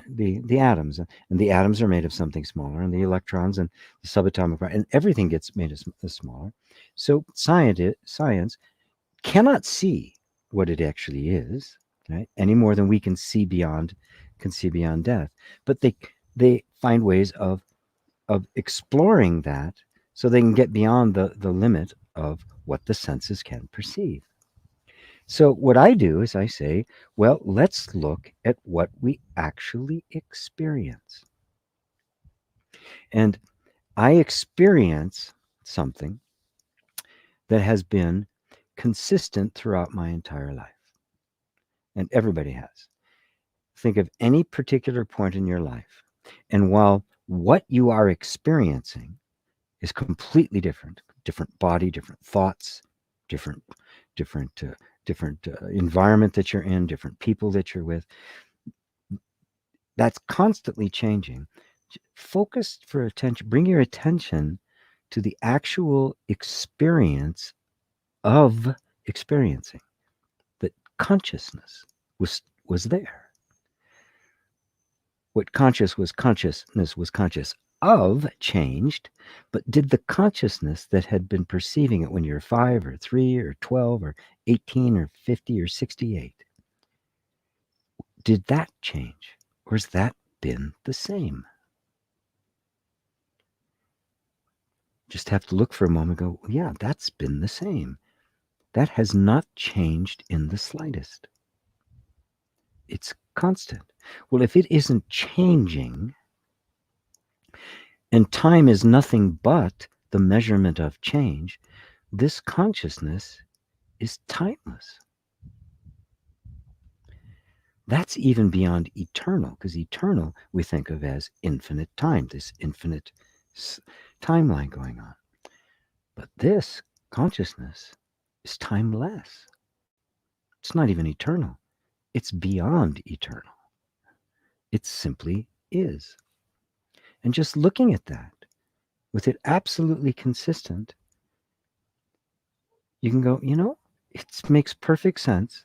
The atoms, and the atoms are made of something smaller, and the electrons and the subatomic, and everything gets made as smaller. So science cannot see what it actually is, right? Any more than we can see beyond death. But they find ways of exploring that so they can get beyond the limit of what the senses can perceive. So what I do is I say, well, let's look at what we actually experience. And I experience something that has been consistent throughout my entire life. And everybody has. Think of any particular point in your life. And while what you are experiencing is completely different body, different thoughts, different environment that you're in, different people that you're with, that's constantly changing. Focus for attention, bring your attention to the actual experience of experiencing, that consciousness was there. What consciousness was conscious of changed, but did the consciousness that had been perceiving it when you're 5 or 3 or 12 or 18 or 50 or 68, did that change? Or has that been the same? Just have to look for a moment and go, yeah, that's been the same. That has not changed in the slightest. It's constant. Well, if it isn't changing, and time is nothing but the measurement of change, this consciousness is timeless. That's even beyond eternal, because eternal we think of as infinite time, this infinite timeline going on. But this consciousness is timeless. It's not even eternal. It's beyond eternal. It simply is. And just looking at that, with it absolutely consistent, you can go, it makes perfect sense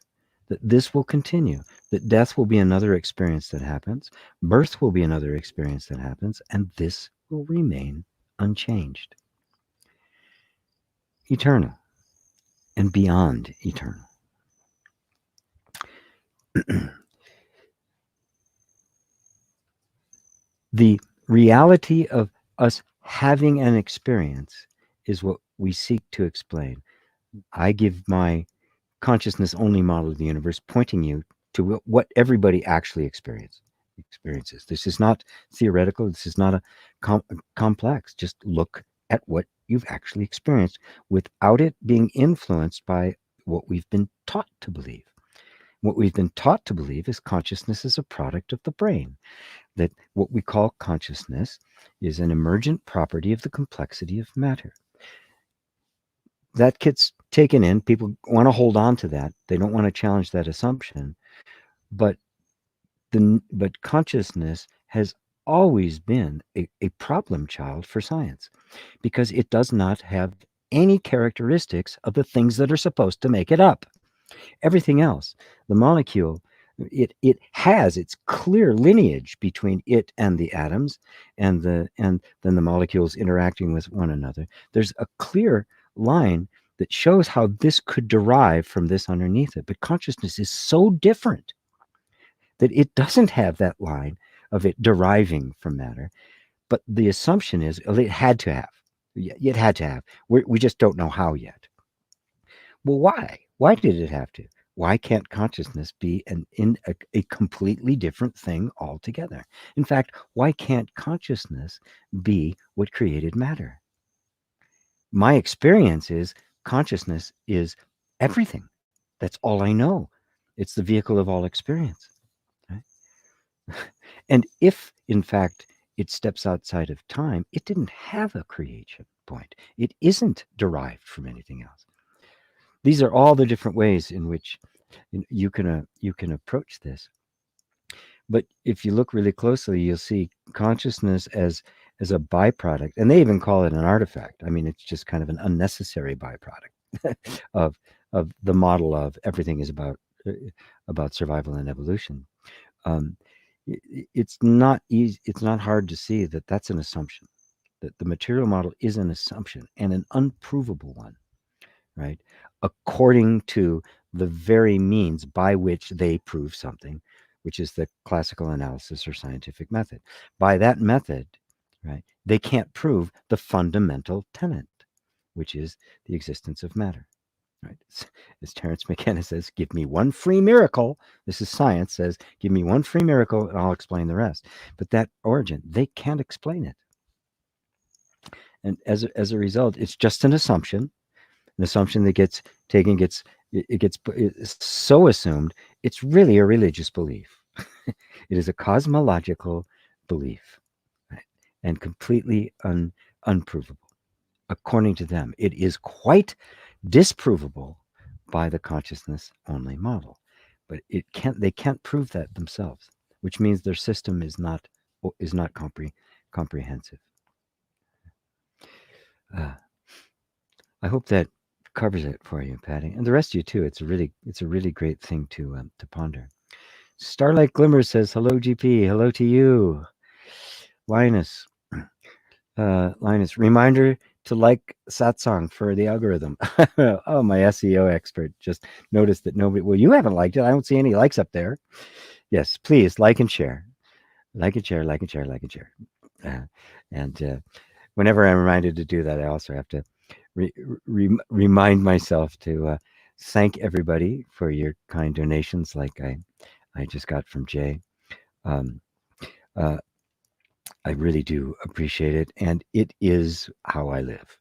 that this will continue, that death will be another experience that happens, birth will be another experience that happens, and this will remain unchanged. Eternal and beyond eternal. The reality of us having an experience is what we seek to explain. I give my consciousness only model of the universe, pointing you to what everybody actually experiences. This is not theoretical. This is not a complex. Just look at what you've actually experienced without it being influenced by what we've been taught to believe. What we've been taught to believe is consciousness is a product of the brain, that what we call consciousness is an emergent property of the complexity of matter. That gets taken in. People want to hold on to that. They don't want to challenge that assumption. But consciousness has always been a problem child for science, because it does not have any characteristics of the things that are supposed to make it up. Everything else, the molecule, It has its clear lineage between it and the atoms, and then the molecules interacting with one another. There's a clear line that shows how this could derive from this underneath it. But consciousness is so different that it doesn't have that line of it deriving from matter. But the assumption is it had to have. It had to have. We just don't know how yet. Well, why? Why did it have to? Why can't consciousness be a completely different thing altogether? In fact, why can't consciousness be what created matter? My experience is consciousness is everything. That's all I know. It's the vehicle of all experience. Right? And if, in fact, it steps outside of time, it didn't have a creation point. It isn't derived from anything else. These are all the different ways in which you can approach this. But if you look really closely, you'll see consciousness as a byproduct, and they even call it an artifact. I mean, it's just kind of an unnecessary byproduct of the model of everything is about survival and evolution. It's not easy. It's not hard to see that that's an assumption. That the material model is an assumption and an unprovable one, right? According to the very means by which they prove something, which is the classical analysis or scientific method. By that method, right, they can't prove the fundamental tenet, which is the existence of matter. Right? As Terence McKenna says, give me one free miracle. This is science, says, give me one free miracle and I'll explain the rest. But that origin, they can't explain it. And as a result, it's just an assumption that gets taken, it's so assumed, it's really a religious belief. It is a cosmological belief, right? And completely unprovable. According to them, it is quite disprovable by the consciousness only model. But they can't prove that themselves, which means their system is not comprehensive. I hope that covers it for you, Patty, and the rest of you too. It's a really great thing to ponder. Starlight Glimmer says, hello, GP. Hello to you. Linus, reminder to like Satsang for the algorithm. Oh, my SEO expert just noticed that nobody, well, you haven't liked it. I don't see any likes up there. Yes, please like and share. Like and share, like and share, like and share. And whenever I'm reminded to do that, I also have to remind myself to thank everybody for your kind donations, like I just got from Jay. I really do appreciate it, and it is how I live.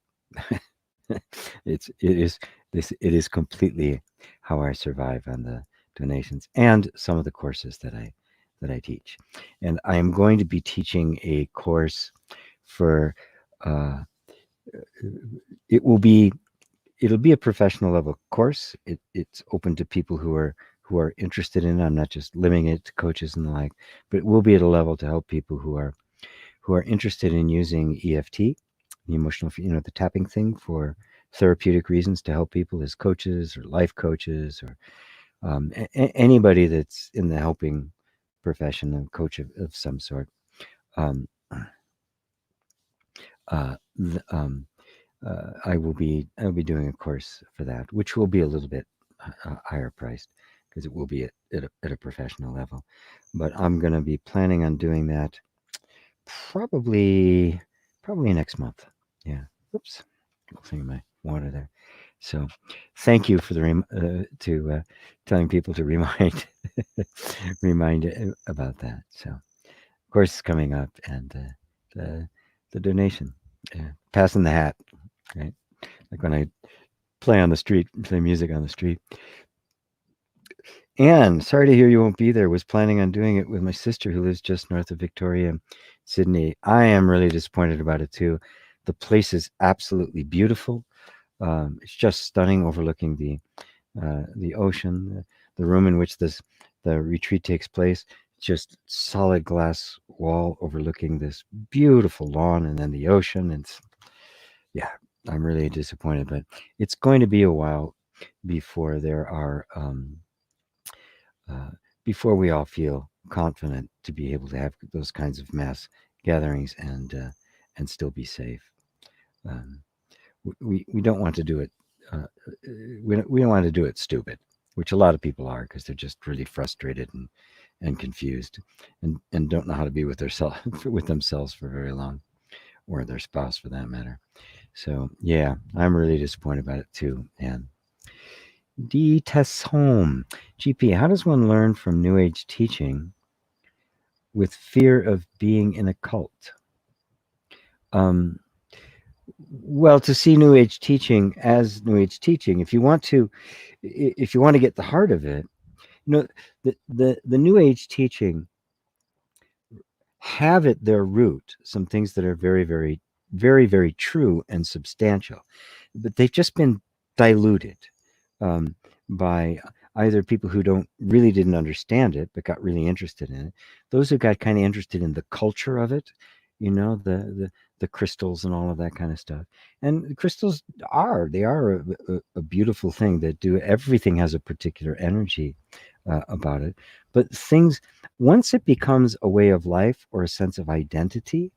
it is completely how I survive on the donations and some of the courses that I teach. And I am going to be teaching a course for it'll be a professional level course. It's open to people who are interested in it. I'm not just limiting it to coaches and the like, but it will be at a level to help people who are interested in using EFT, the emotional, the tapping thing, for therapeutic reasons, to help people as coaches or life coaches or anybody that's in the helping profession, a coach of some sort. I will be doing a course for that, which will be a little bit higher priced because it will be at a professional level. But I'm going to be planning on doing that probably next month. Yeah. Oops. Looking at my water there. So, thank you for the telling people to remind about that. So, of course, it's coming up, and the donation, passing the hat, right? Like when I play music on the street. And sorry to hear you won't be there. Was planning on doing it with my sister who lives just north of Victoria, Sydney. I am really disappointed about it too. The place is absolutely beautiful. It's just stunning, overlooking the ocean. The room in which the retreat takes place, just solid glass wall overlooking this beautiful lawn, and then the ocean. And yeah, I'm really disappointed, but it's going to be a while before there are before we all feel confident to be able to have those kinds of mass gatherings and still be safe. Um, we don't want to do it. We don't want to do it stupid, which a lot of people are because they're just really frustrated and confused and don't know how to be with with themselves for very long, or their spouse for that matter. So yeah, I'm really disappointed about it too. And home. GP, how does one learn from New Age teaching with fear of being in a cult? Um, well, to see New Age teaching as New Age teaching, if you want to get the heart of it, the New Age teaching have at their root some things that are very, very, very, very true and substantial, but they've just been diluted um, by either people who didn't understand it but got really interested in it, those who got kind of interested in the culture of it, the crystals and all of that kind of stuff. And the crystals are a beautiful thing that do everything has a particular energy about it, but things, once it becomes a way of life or a sense of identity,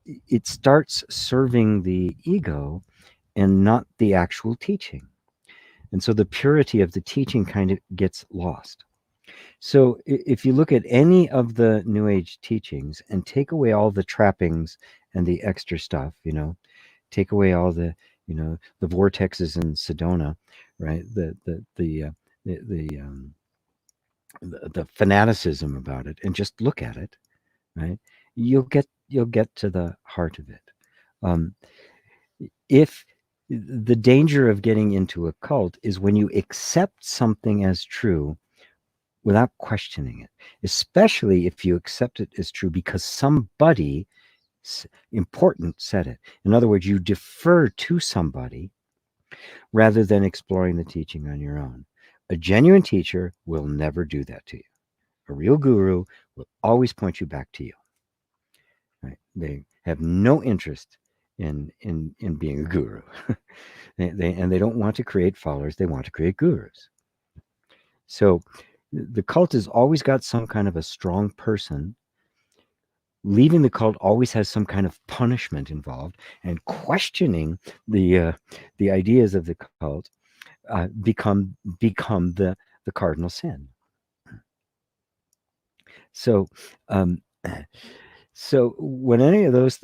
it starts serving the ego and not the actual teaching. And so the purity of the teaching kind of gets lost. So if you look at any of the New Age teachings and take away all the trappings and the extra stuff, take away all the vortexes in Sedona, right? The fanaticism about it, and just look at it, right? You'll get to the heart of it. Um, if the danger of getting into a cult is when you accept something as true without questioning it, especially if you accept it as true because somebody important said it. In other words, you defer to somebody rather than exploring the teaching on your own. A genuine teacher will never do that to you. A real guru will always point you back to you. Right? They have no interest in being a guru. they don't want to create followers, they want to create gurus. So the cult has always got some kind of a strong person. Leaving the cult always has some kind of punishment involved, and questioning the ideas of the cult become the cardinal sin. So um, so when any of those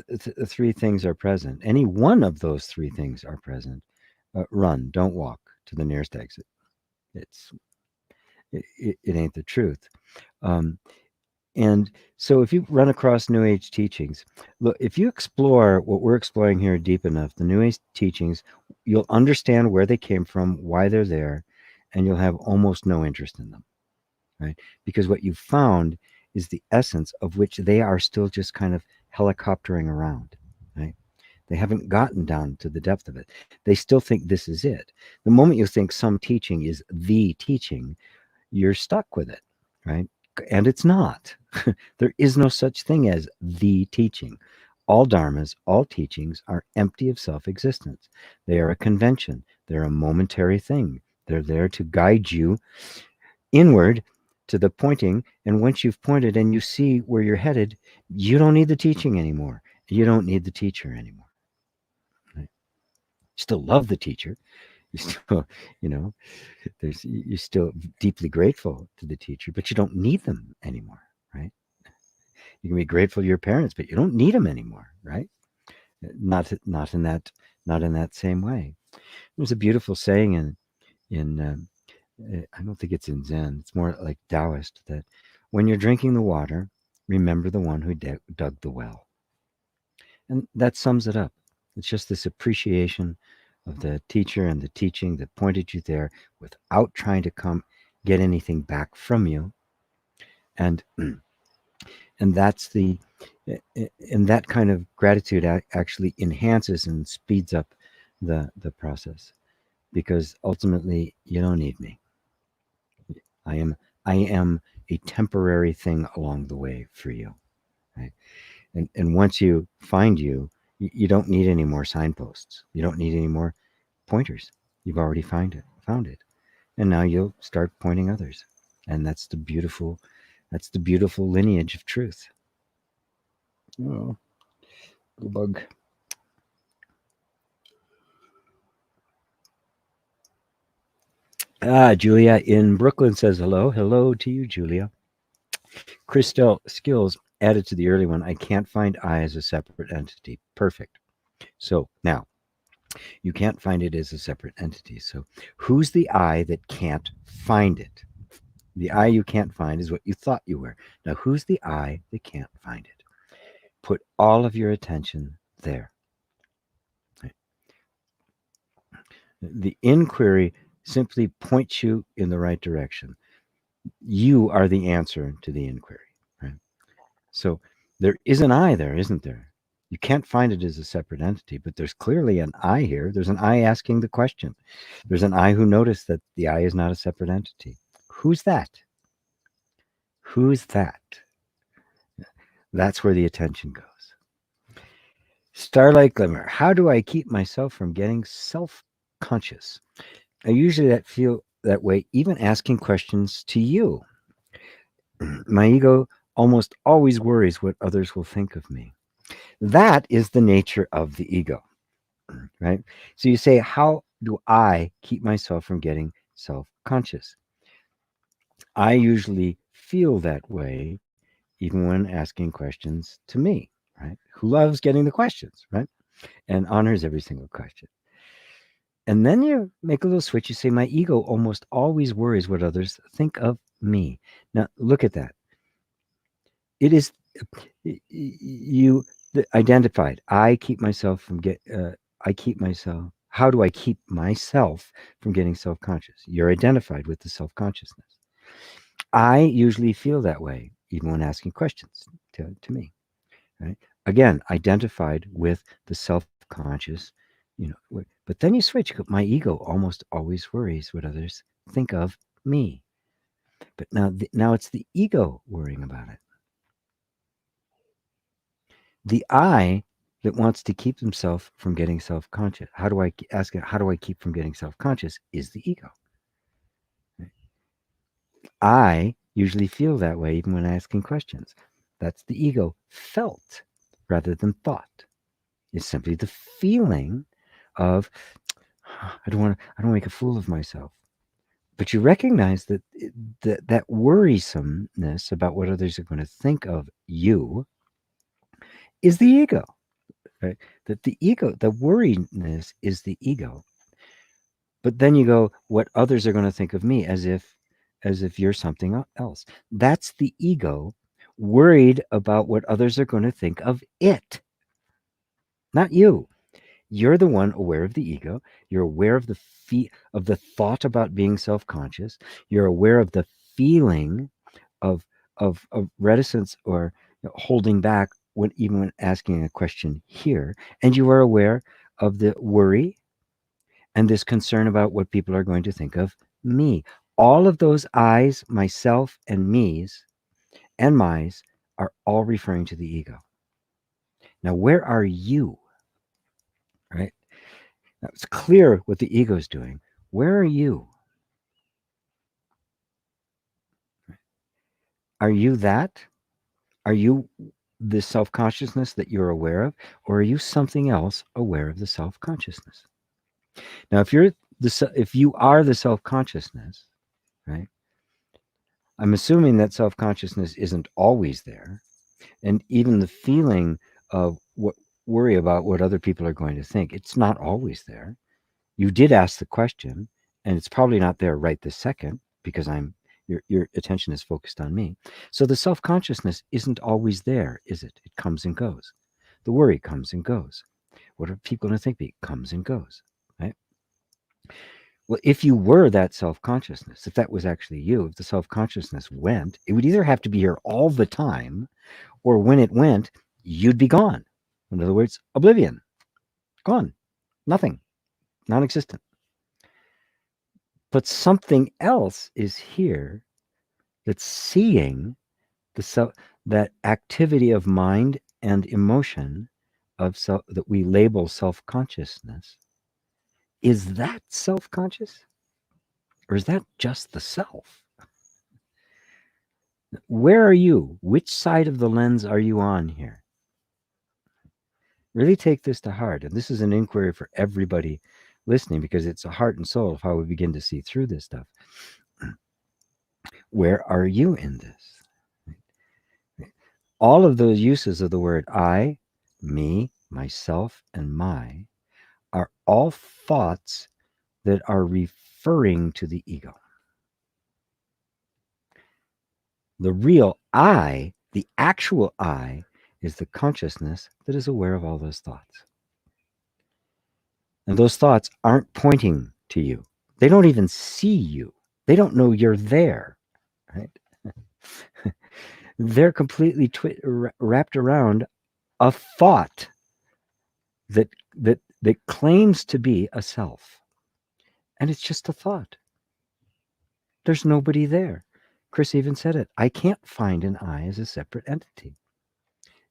three things are present, any one of those three things are present, run, don't walk to the nearest exit. It ain't the truth. Um, and so if you run across New Age teachings, look, if you explore what we're exploring here deep enough, the New Age teachings, you'll understand where they came from, why they're there, and you'll have almost no interest in them, right? Because what you found is the essence of which they are still just kind of helicoptering around, right? They haven't gotten down to the depth of it. They still think this is it. The moment you think some teaching is the teaching, you're stuck with it, right? And it's not. There is no such thing as the teaching. All dharmas, all teachings are empty of self-existence. They are a convention. They're a momentary thing. They're there to guide you inward to the pointing. And once you've pointed and you see where you're headed, you don't need the teaching anymore. You don't need the teacher anymore. Right? You still love the teacher. You still, you're still deeply grateful to the teacher, but you don't need them anymore, right? You can be grateful to your parents, but you don't need them anymore, right? Not in that same way. There's a beautiful saying in I don't think it's in Zen. It's more like Taoist, that when you're drinking the water, remember the one who dug the well. And that sums it up. It's just this appreciation of the teacher and the teaching that pointed you there without trying to get anything back from you. And and that's and that kind of gratitude actually enhances and speeds up the process, because ultimately you don't need me. I am a temporary thing along the way for you, right? And once you find you don't need any more signposts. You don't need any more pointers. You've already found it, and now you'll start pointing others. And that's the beautiful lineage of truth. Oh, go bug. Julia in Brooklyn says hello. Hello to you, Julia. Christelle Skills added to the early one. I can't find I as a separate entity. Perfect. So now you can't find it as a separate entity. So who's the I that can't find it? The I you can't find is what you thought you were. Now who's the I that can't find it? Put all of your attention there. Right? The inquiry simply points you in the right direction. You are the answer to the inquiry. Right? So there is an I there, isn't there? You can't find it as a separate entity, but there's clearly an I here. There's an I asking the question. There's an I who noticed that the I is not a separate entity. Who's that? Who's that? That's where the attention goes. Starlight Glimmer. How do I keep myself from getting self-conscious? I usually feel that way, even asking questions to you. My ego almost always worries what others will think of me. That is the nature of the ego, right? So you say, how do I keep myself from getting self-conscious? I usually feel that way, even when asking questions to me, right? Who loves getting the questions, right? And honors every single question. And then you make a little switch. You say, my ego almost always worries what others think of me. Now, look at that. It is you identified. I keep myself from how do I keep myself from getting self-conscious? You're identified with the self-consciousness. I usually feel that way, even when asking questions to me. Right? Again, identified with the self-conscious, but then you switch. My ego almost always worries what others think of me. But now it's the ego worrying about it. The I that wants to keep himself from getting self-conscious. How do I ask it? How do I keep from getting self-conscious? Is the ego. Right? I usually feel that way even when asking questions. That's the ego felt rather than thought. It's simply the feeling of I don't want to make a fool of myself. But you recognize that that worrisomeness about what others are going to think of you is the ego. Right? That the ego, the worriness is the ego. But then you go, what others are going to think of me, as if you're something else. That's the ego worried about what others are going to think of it, not you. You're the one aware of the ego. You're aware of the thought about being self-conscious. You're aware of the feeling of reticence or holding back even when asking a question here, and you are aware of the worry and this concern about what people are going to think of me. All of those I's, myself, and me's and my's are all referring to the ego. Now, where are you? Right? Now, it's clear what the ego is doing. Where are you? Are you that? Are you the self-consciousness that you're aware of, or are you something else aware of the self-consciousness? Now, if you are the self-consciousness, right? I'm assuming that self-consciousness isn't always there, and even the feeling of worry about what other people are going to think, it's not always there. You did ask the question, and it's probably not there right this second because your attention is focused on me. So the self-consciousness isn't always there, is it? It comes and goes. The worry comes and goes. What are people going to think? It comes and goes, right? Well, if you were that self-consciousness, if that was actually you, if the self-consciousness went, it would either have to be here all the time, or when it went, you'd be gone. In other words, oblivion, gone, nothing, non-existent. But something else is here that's seeing that activity of mind and emotion of that we label self-consciousness. Is that self-conscious? Or is that just the self? Where are you? Which side of the lens are you on here? Really take this to heart. And this is an inquiry for everybody listening, because it's a heart and soul of how we begin to see through this stuff. Where are you in this? All of those uses of the word I, me, myself, and my are all thoughts that are referring to the ego. The real I, the actual I, is the consciousness that is aware of all those thoughts. And those thoughts aren't pointing to you. They don't even see you. They don't know you're there, right? They're completely wrapped around a thought that claims to be a self. And it's just a thought. There's nobody there. Chris even said it. I can't find an I as a separate entity.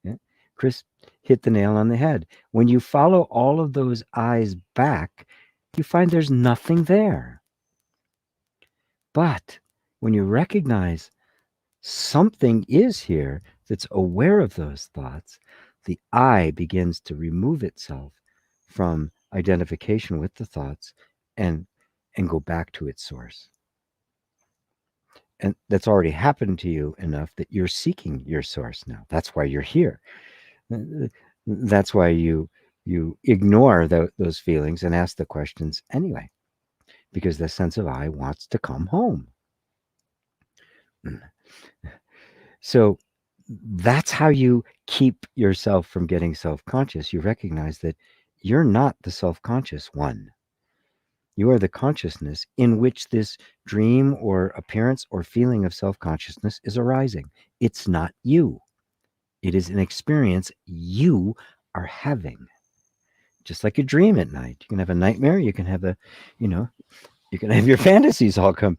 Yeah? Chris hit the nail on the head. When you follow all of those I's back, you find there's nothing there. But when you recognize something is here that's aware of those thoughts, the I begins to remove itself from identification with the thoughts and go back to its source. And that's already happened to you enough that you're seeking your source now. That's why you're here. That's why you ignore those feelings and ask the questions anyway, because the sense of I wants to come home. So that's how you keep yourself from getting self-conscious. You recognize that you're not the self-conscious one. You are the consciousness in which this dream or appearance or feeling of self-consciousness is arising. It's not you. It is an experience you are having. Just like a dream at night. You can have a nightmare, you can have you can have your fantasies all come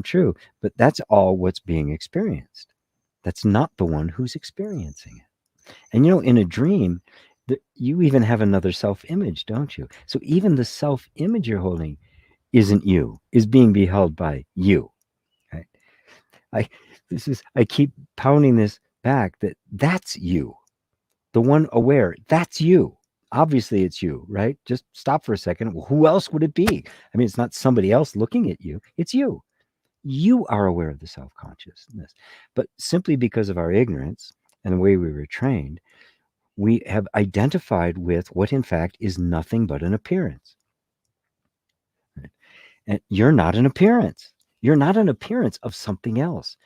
true, but that's all what's being experienced. That's not the one who's experiencing it. And in a dream, you even have another self-image, don't you? So even the self-image you're holding isn't you, is being beheld by you. Right? I keep pounding this back that's you. The one aware, that's you. Obviously it's you, right? Just stop for a second. Well, who else would it be? I mean, it's not somebody else looking at you. It's you. You are aware of the self-consciousness. But simply because of our ignorance and the way we were trained, we have identified with what in fact is nothing but an appearance. And you're not an appearance. You're not an appearance of something else.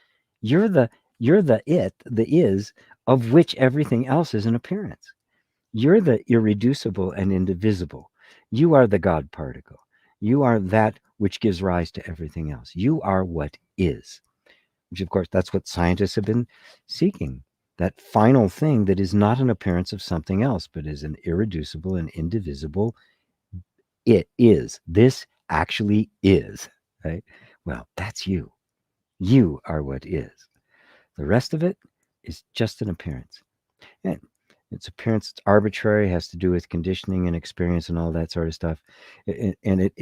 You're the it, the is, of which everything else is an appearance. You're the irreducible and indivisible. You are the God particle. You are that which gives rise to everything else. You are what is, which of course, that's what scientists have been seeking. That final thing that is not an appearance of something else, but is an irreducible and indivisible. It is. This actually is, right? Well, that's you. You are what is. The rest of it is just an appearance. And its appearance, it's arbitrary, has to do with conditioning and experience and all that sort of stuff. And it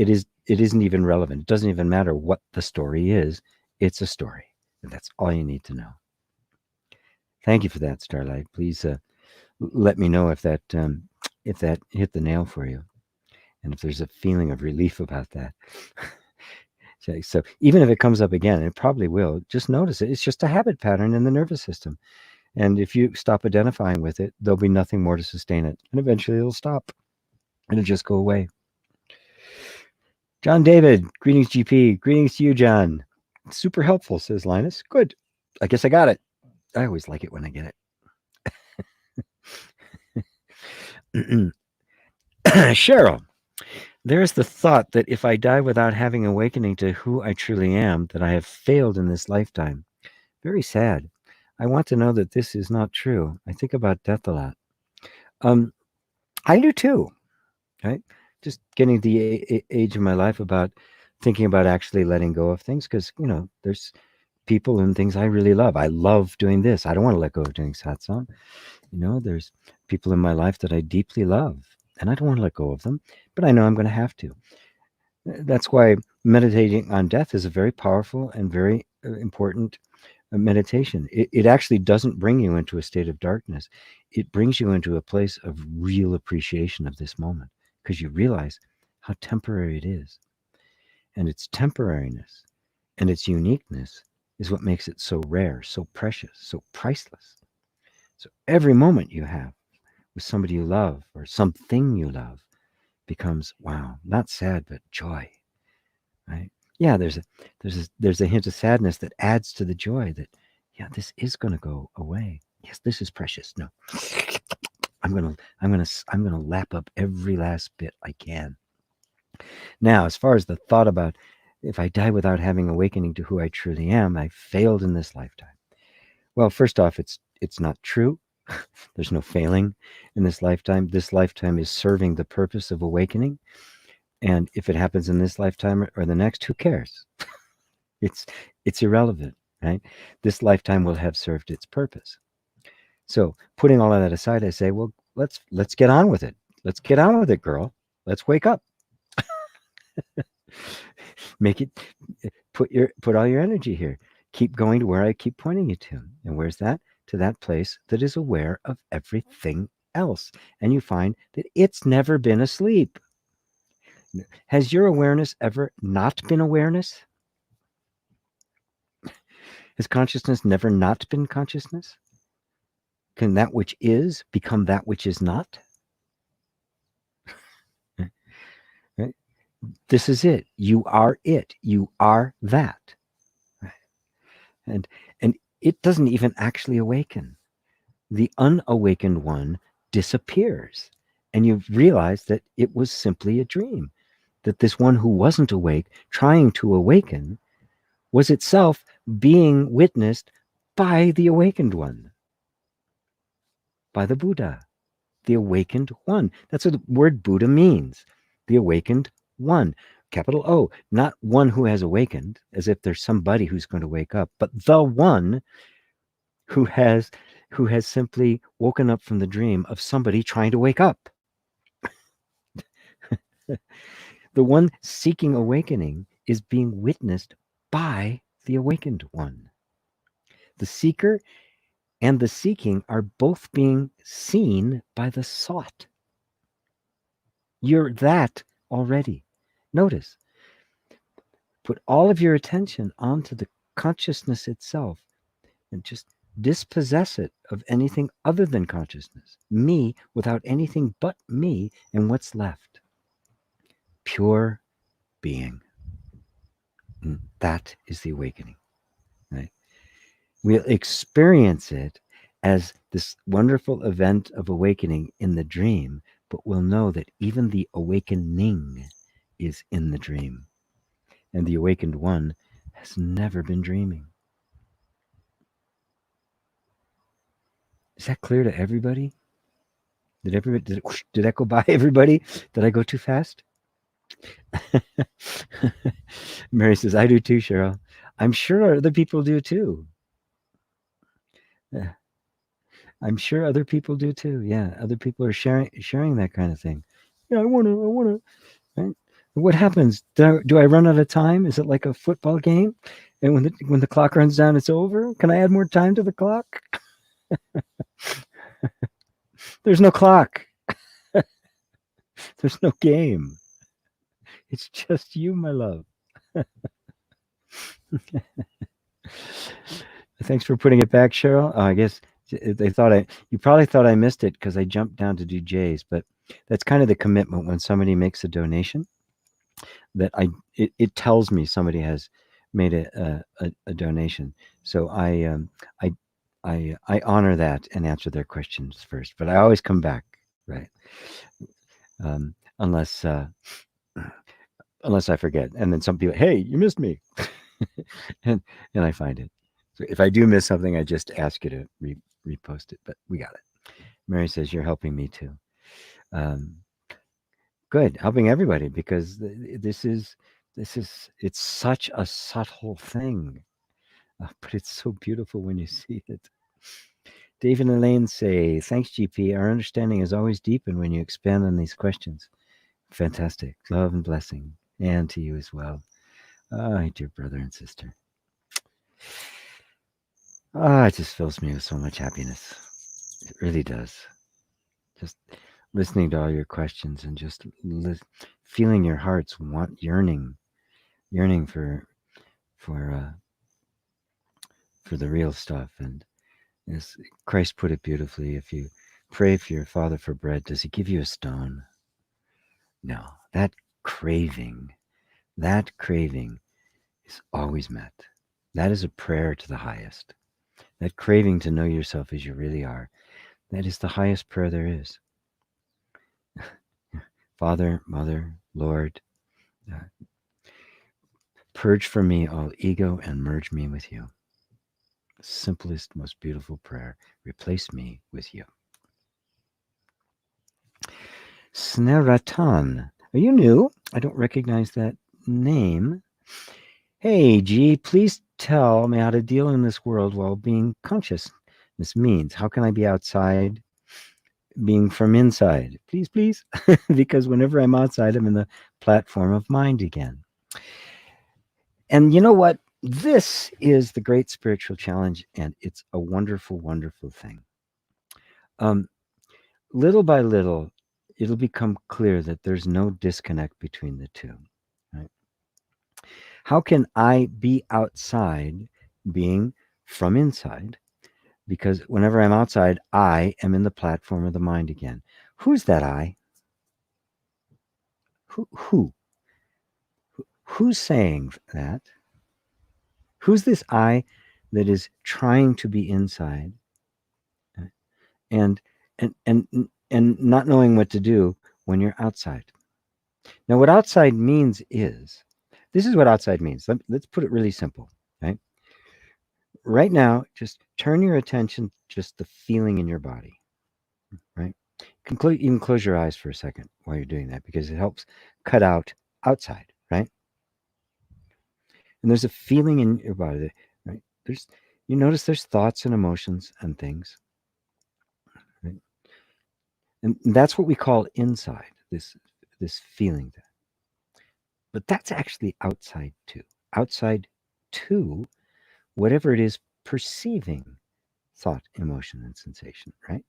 isn't even relevant. It doesn't even matter what the story is. It's a story. And that's all you need to know. Thank you for that, Starlight. Please let me know if that hit the nail for you, and if there's a feeling of relief about that. So even if it comes up again, and it probably will, just notice it. It's just a habit pattern in the nervous system. And if you stop identifying with it, there'll be nothing more to sustain it. And eventually it'll stop. It'll just go away. John David, greetings, GP. Greetings to you, John. Super helpful, says Linus. Good. I guess I got it. I always like it when I get it. Cheryl, there's the thought that if I die without having awakening to who I truly am, that I have failed in this lifetime. Very sad. I want to know that this is not true. I think about death a lot. I do too, right? Just getting to the age of my life about thinking about actually letting go of things, because, there's people and things I really love. I love doing this. I don't want to let go of doing satsang. There's people in my life that I deeply love, and I don't want to let go of them, but I know I'm going to have to. That's why meditating on death is a very powerful and very important a meditation. It actually doesn't bring you into a state of darkness. It brings you into a place of real appreciation of this moment, because you realize how temporary it is. And its temporariness and its uniqueness is what makes it so rare, so precious, so priceless. So every moment you have with somebody you love or something you love becomes, wow, not sad, but joy, right? Yeah, there's a hint of sadness that adds to the joy that, yeah, this is going to go away. Yes, this is precious. No, I'm gonna lap up every last bit I can. Now, as far as the thought about if I die without having awakening to who I truly am, I failed in this lifetime. Well, first off, it's not true. There's no failing in this lifetime. This lifetime is serving the purpose of awakening. And if it happens in this lifetime or the next, who cares? It's irrelevant, right? This lifetime will have served its purpose. So putting all of that aside, I say, well, let's get on with it. Let's get on with it, girl. Let's wake up. Make it, put all your energy here. Keep going to where I keep pointing you to. And where's that? To that place that is aware of everything else. And you find that it's never been asleep. Has your awareness ever not been awareness? Has consciousness never not been consciousness? Can that which is become that which is not? Right? This is it. You are it. You are that. And it doesn't even actually awaken. The unawakened one disappears. And you realize that it was simply a dream. That this one who wasn't awake, trying to awaken, was itself being witnessed by the awakened one, by the Buddha, the awakened one. That's what the word Buddha means. The awakened one, capital O, not one who has awakened, as if there's somebody who's going to wake up, but the one who has simply woken up from the dream of somebody trying to wake up. The one seeking awakening is being witnessed by the awakened one. The seeker and the seeking are both being seen by the sought. You're that already. Notice, put all of your attention onto the consciousness itself and just dispossess it of anything other than consciousness. Me without anything but me, and what's left? Pure being. And that is the awakening, right? We'll experience it as this wonderful event of awakening in the dream, but we'll know that even the awakening is in the dream. And the awakened one has never been dreaming. Is that clear to everybody? Did that go by everybody? Did I go too fast? Mary says, I do too, Cheryl. I'm sure other people do too. Yeah. I'm sure other people do too. Yeah, other people are sharing that kind of thing. Yeah, I wanna. Right? What happens? Do I run out of time? Is it like a football game? And when the clock runs down, it's over? Can I add more time to the clock? There's no clock. There's no game. It's just you, my love. Thanks for putting it back, Cheryl. I guess you probably thought I missed it because I jumped down to do J's, but that's kind of the commitment when somebody makes a donation, that it tells me somebody has made a donation. So I honor that and answer their questions first, but I always come back, right? Unless I forget, and then some people, hey, you missed me, and I find it. So if I do miss something, I just ask you to repost it. But we got it. Mary says you're helping me too. Good, helping everybody, because this is it's such a subtle thing, but it's so beautiful when you see it. David and Elaine say, thanks, GP. Our understanding is always deepened when you expand on these questions. Fantastic. Love and blessing. And to you as well. My dear brother and sister. Ah, it just fills me with so much happiness. It really does. Just listening to all your questions and just feeling your hearts yearning for uh, for the real stuff. And as Christ put it beautifully, if you pray for your Father for bread, does He give you a stone? No. Craving, that craving is always met. That is a prayer to the highest. That craving to know yourself as you really are, that is the highest prayer there is. Father, Mother, Lord, uh, purge from me all ego and merge me with you. Simplest, most beautiful prayer. Replace me with you. Sneratan. Are you new? I don't recognize that name. Hey, G, please tell me how to deal in this world while being conscious. This means, how can I be outside being from inside? Please, please. Because whenever I'm outside, I'm in the platform of mind again. And you know what? This is the great spiritual challenge, and it's a wonderful, wonderful thing. Little by little, it'll become clear that there's no disconnect between the two. Right? How can I be outside being from inside? Because whenever I'm outside, I am in the platform of the mind again. Who's that I? Who's saying that? Who's this I that is trying to be inside and not knowing what to do when you're outside? Now, what outside means is, this is what outside means. Let's put it really simple, right? Right now, just turn your attention just the feeling in your body, right? You can close your eyes for a second while you're doing that, because it helps cut out outside, right? And there's a feeling in your body, right? You notice there's thoughts and emotions and things, right? And that's what we call inside, this feeling. But that's actually outside too. Outside to whatever it is perceiving thought, emotion, and sensation, right?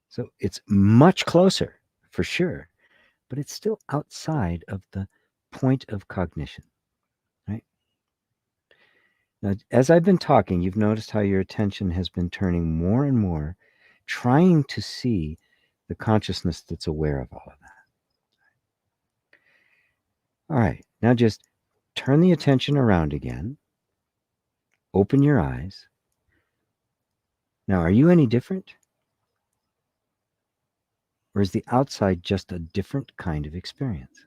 So it's much closer for sure, but it's still outside of the point of cognition, right? Now, as I've been talking, you've noticed how your attention has been turning more and more, trying to see the consciousness that's aware of all of that. All right, now just turn the attention around again. Open your eyes. Now, are you any different? Or is the outside just a different kind of experience?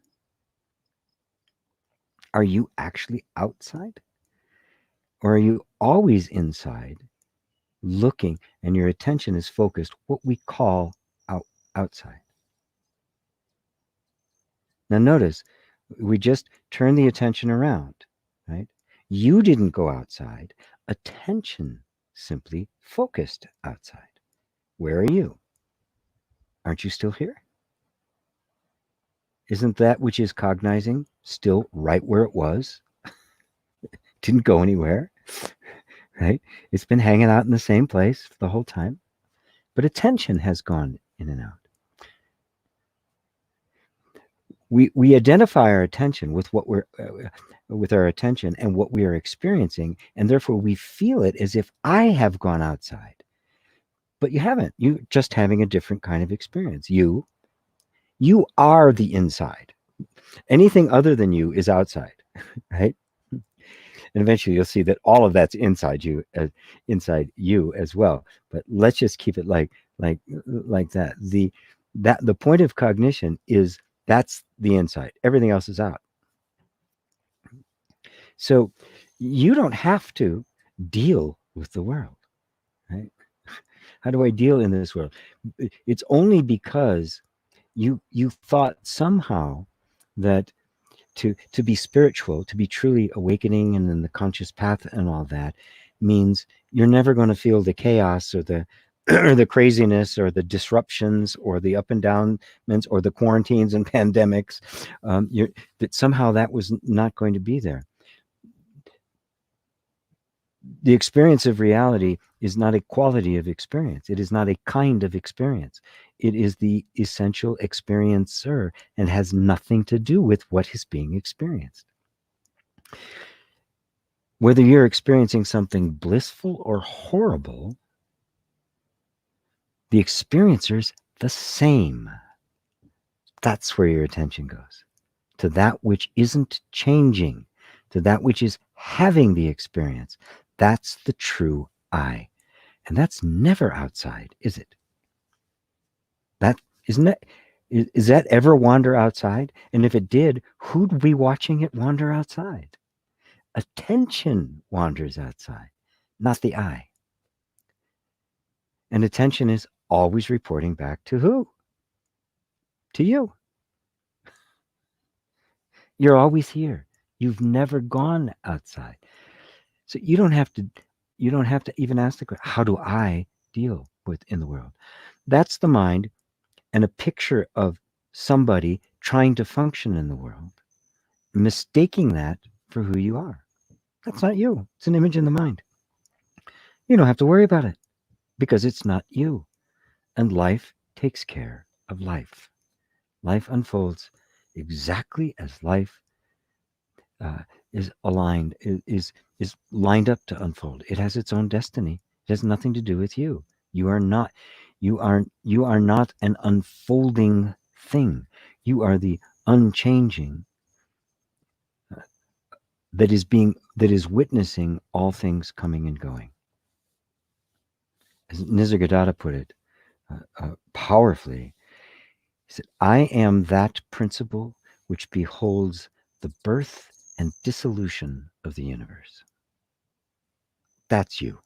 Are you actually outside? Or are you always inside, looking, and your attention is focused what we call outside? Now notice, we just turned the attention around, right? You didn't go outside. Attention simply focused outside. Where are you? Aren't you still here? Isn't that which is cognizing still right where it was? Didn't go anywhere, right? It's been hanging out in the same place the whole time, but attention has gone in and out. We identify our attention with what we're with our attention and what we are experiencing, and therefore we feel it as if I have gone outside. But you haven't. You're just having a different kind of experience. You are the inside. Anything other than you is outside, right? And eventually you'll see that all of that's inside you as well. But let's just keep it like that. The point of cognition is that's the inside. Everything else is out. So you don't have to deal with the world, right? How do I deal in this world? It's only because you thought somehow that to be spiritual, to be truly awakening and in the conscious path and all that, means you're never going to feel the chaos or the or the craziness or the disruptions or the up and downments or the quarantines and pandemics. That somehow that was not going to be there. The experience of reality is not a quality of experience. It is not a kind of experience. It is the essential experiencer and has nothing to do with what is being experienced. Whether you're experiencing something blissful or horrible, the experiencer's the same. That's where your attention goes, to that which isn't changing, to that which is having the experience. That's the true I. And that's never outside, is it? That isn't it? Is that ever wander outside? And if it did, who'd be watching it wander outside? Attention wanders outside, not the I. And attention is always reporting back to who? To you. You're always here. You've never gone outside. So you don't have to even ask the question, how do I deal with in the world? That's the mind and a picture of somebody trying to function in the world, mistaking that for who you are. That's not you. It's an image in the mind. You don't have to worry about it because it's not you. And life takes care of life. Life unfolds exactly as life is aligned, is lined up to unfold. It has its own destiny. It has nothing to do with you. You are not an unfolding thing. You are the unchanging that is witnessing all things coming and going. As Nisargadatta put it powerfully, he said, I am that principle which beholds the birth and dissolution of the universe. That's you.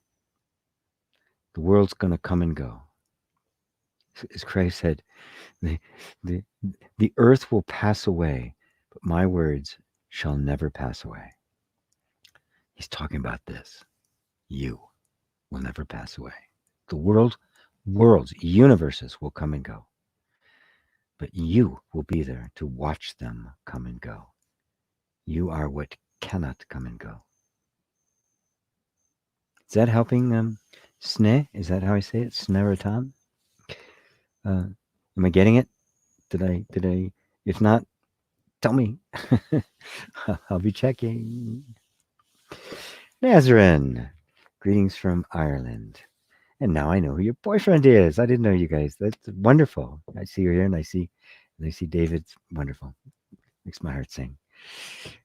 The world's going to come and go. As Christ said, the earth will pass away, but my words shall never pass away. He's talking about this. You will never pass away. The worlds, universes will come and go. But you will be there to watch them come and go. You are what cannot come and go. Is that helping, Sne? Is that how I say it? Sneratan? Am I getting it? Did I? If not, tell me. I'll be checking. Nazarene, greetings from Ireland. And now I know who your boyfriend is. I didn't know you guys. That's wonderful. I see you here, and I see David's wonderful. Makes my heart sing.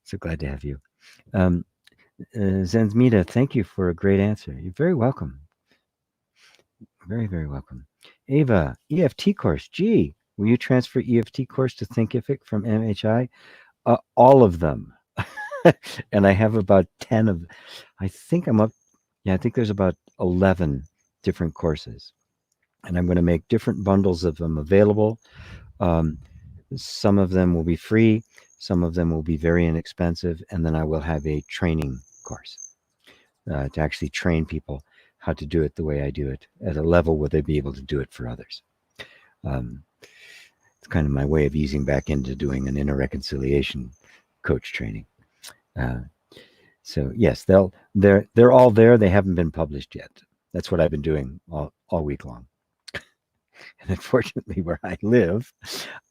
So glad to have you. Zenzmita, thank you for a great answer. You're very welcome. Very, very welcome. Ava, EFT course. Gee, will you transfer EFT course to Thinkific from MHI? All of them. And I have about 10 of, I think I'm up. Yeah, I think there's about 11 different courses. And I'm going to make different bundles of them available. Some of them will be free. Some of them will be very inexpensive. And then I will have a training course to actually train people how to do it the way I do it at a level where they'd be able to do it for others. It's kind of my way of easing back into doing an inner reconciliation coach training. So yes, they're all there. They haven't been published yet. That's what I've been doing all week long. And unfortunately, where I live,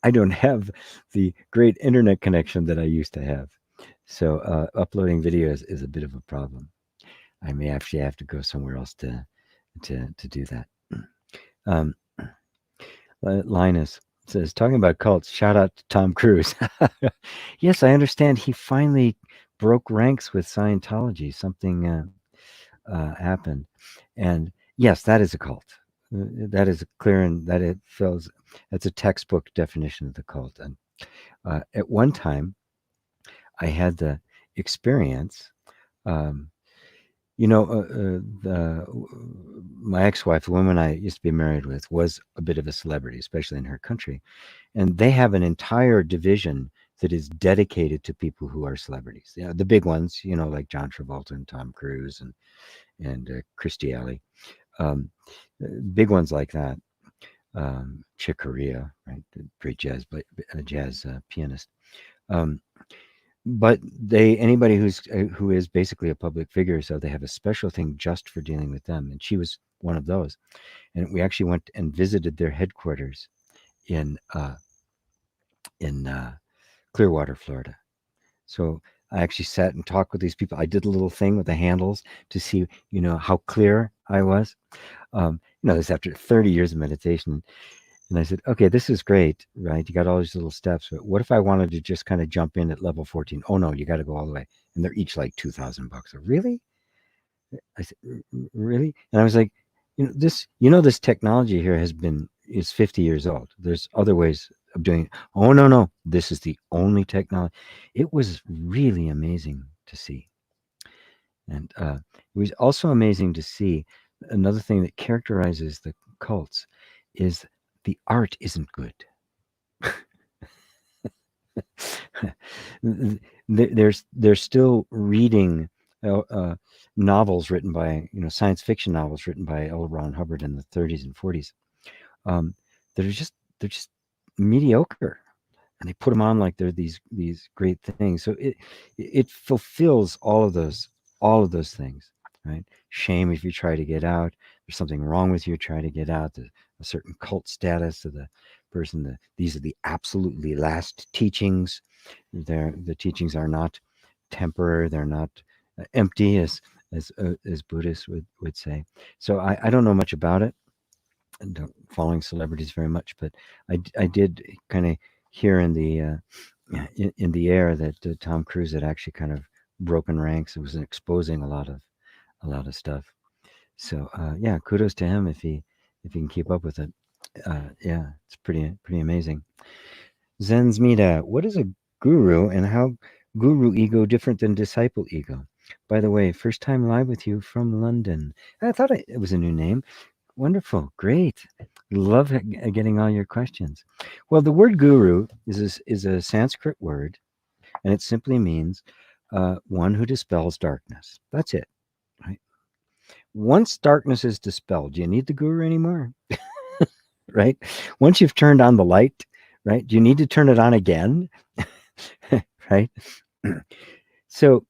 I don't have the great internet connection that I used to have. So uploading videos is a bit of a problem. I may actually have to go somewhere else to do that. Linus says, talking about cults, shout out to Tom Cruise. Yes, I understand he finally broke ranks with Scientology. Something happened. And yes, that is a cult. That is clear, and that it feels that's a textbook definition of the cult. And at one time, I had the experience. My ex-wife, the woman I used to be married with, was a bit of a celebrity, especially in her country. And they have an entire division that is dedicated to people who are celebrities. Yeah, the big ones, like John Travolta and Tom Cruise and Christy Alley. Big ones like that. Chick Corea, right? The great jazz pianist. But anybody who is basically a public figure, so they have a special thing just for dealing with them, and she was one of those. And we actually went and visited their headquarters in Clearwater, Florida. So I actually sat and talked with these people. I did a little thing with the handles to see, how clear I was. This after 30 years of meditation. And I said, okay, this is great, right? You got all these little steps, but what if I wanted to just kind of jump in at level 14? Oh no, you got to go all the way. And they're each like $2,000. Really? I said, really? And I was like, this technology here is 50 years old. There's other ways of doing it. Oh, no. This is the only technology. It was really amazing to see. And it was also amazing to see another thing that characterizes the cults is the art isn't good. They're still reading novels written by science fiction novels written by L. Ron Hubbard in the 30s and 40s. Um, they're just mediocre, and they put them on like they're these great things. So it fulfills all of those things, right? Shame if you try to get out. There's something wrong with you. Try to get out. A certain cult status of the person. These are the absolutely last teachings. The teachings are not temporary. They're not empty, as Buddhists would say. So I don't know much about it. I don't following celebrities very much, but I did kind of hear in the air that Tom Cruise had actually kind of broken ranks and was exposing a lot of stuff. So yeah, kudos to him if he can keep up with it. Yeah, it's pretty amazing. Zen's Mita, what is a guru and how guru ego different than disciple ego? By the way, first time live with you from London. I thought it was a new name. Wonderful, great. Love getting all your questions. Well, the word guru is a Sanskrit word, and it simply means one who dispels darkness. That's it. Right? Once darkness is dispelled, do you need the guru anymore? Right? Once you've turned on the light, right? Do you need to turn it on again? Right? So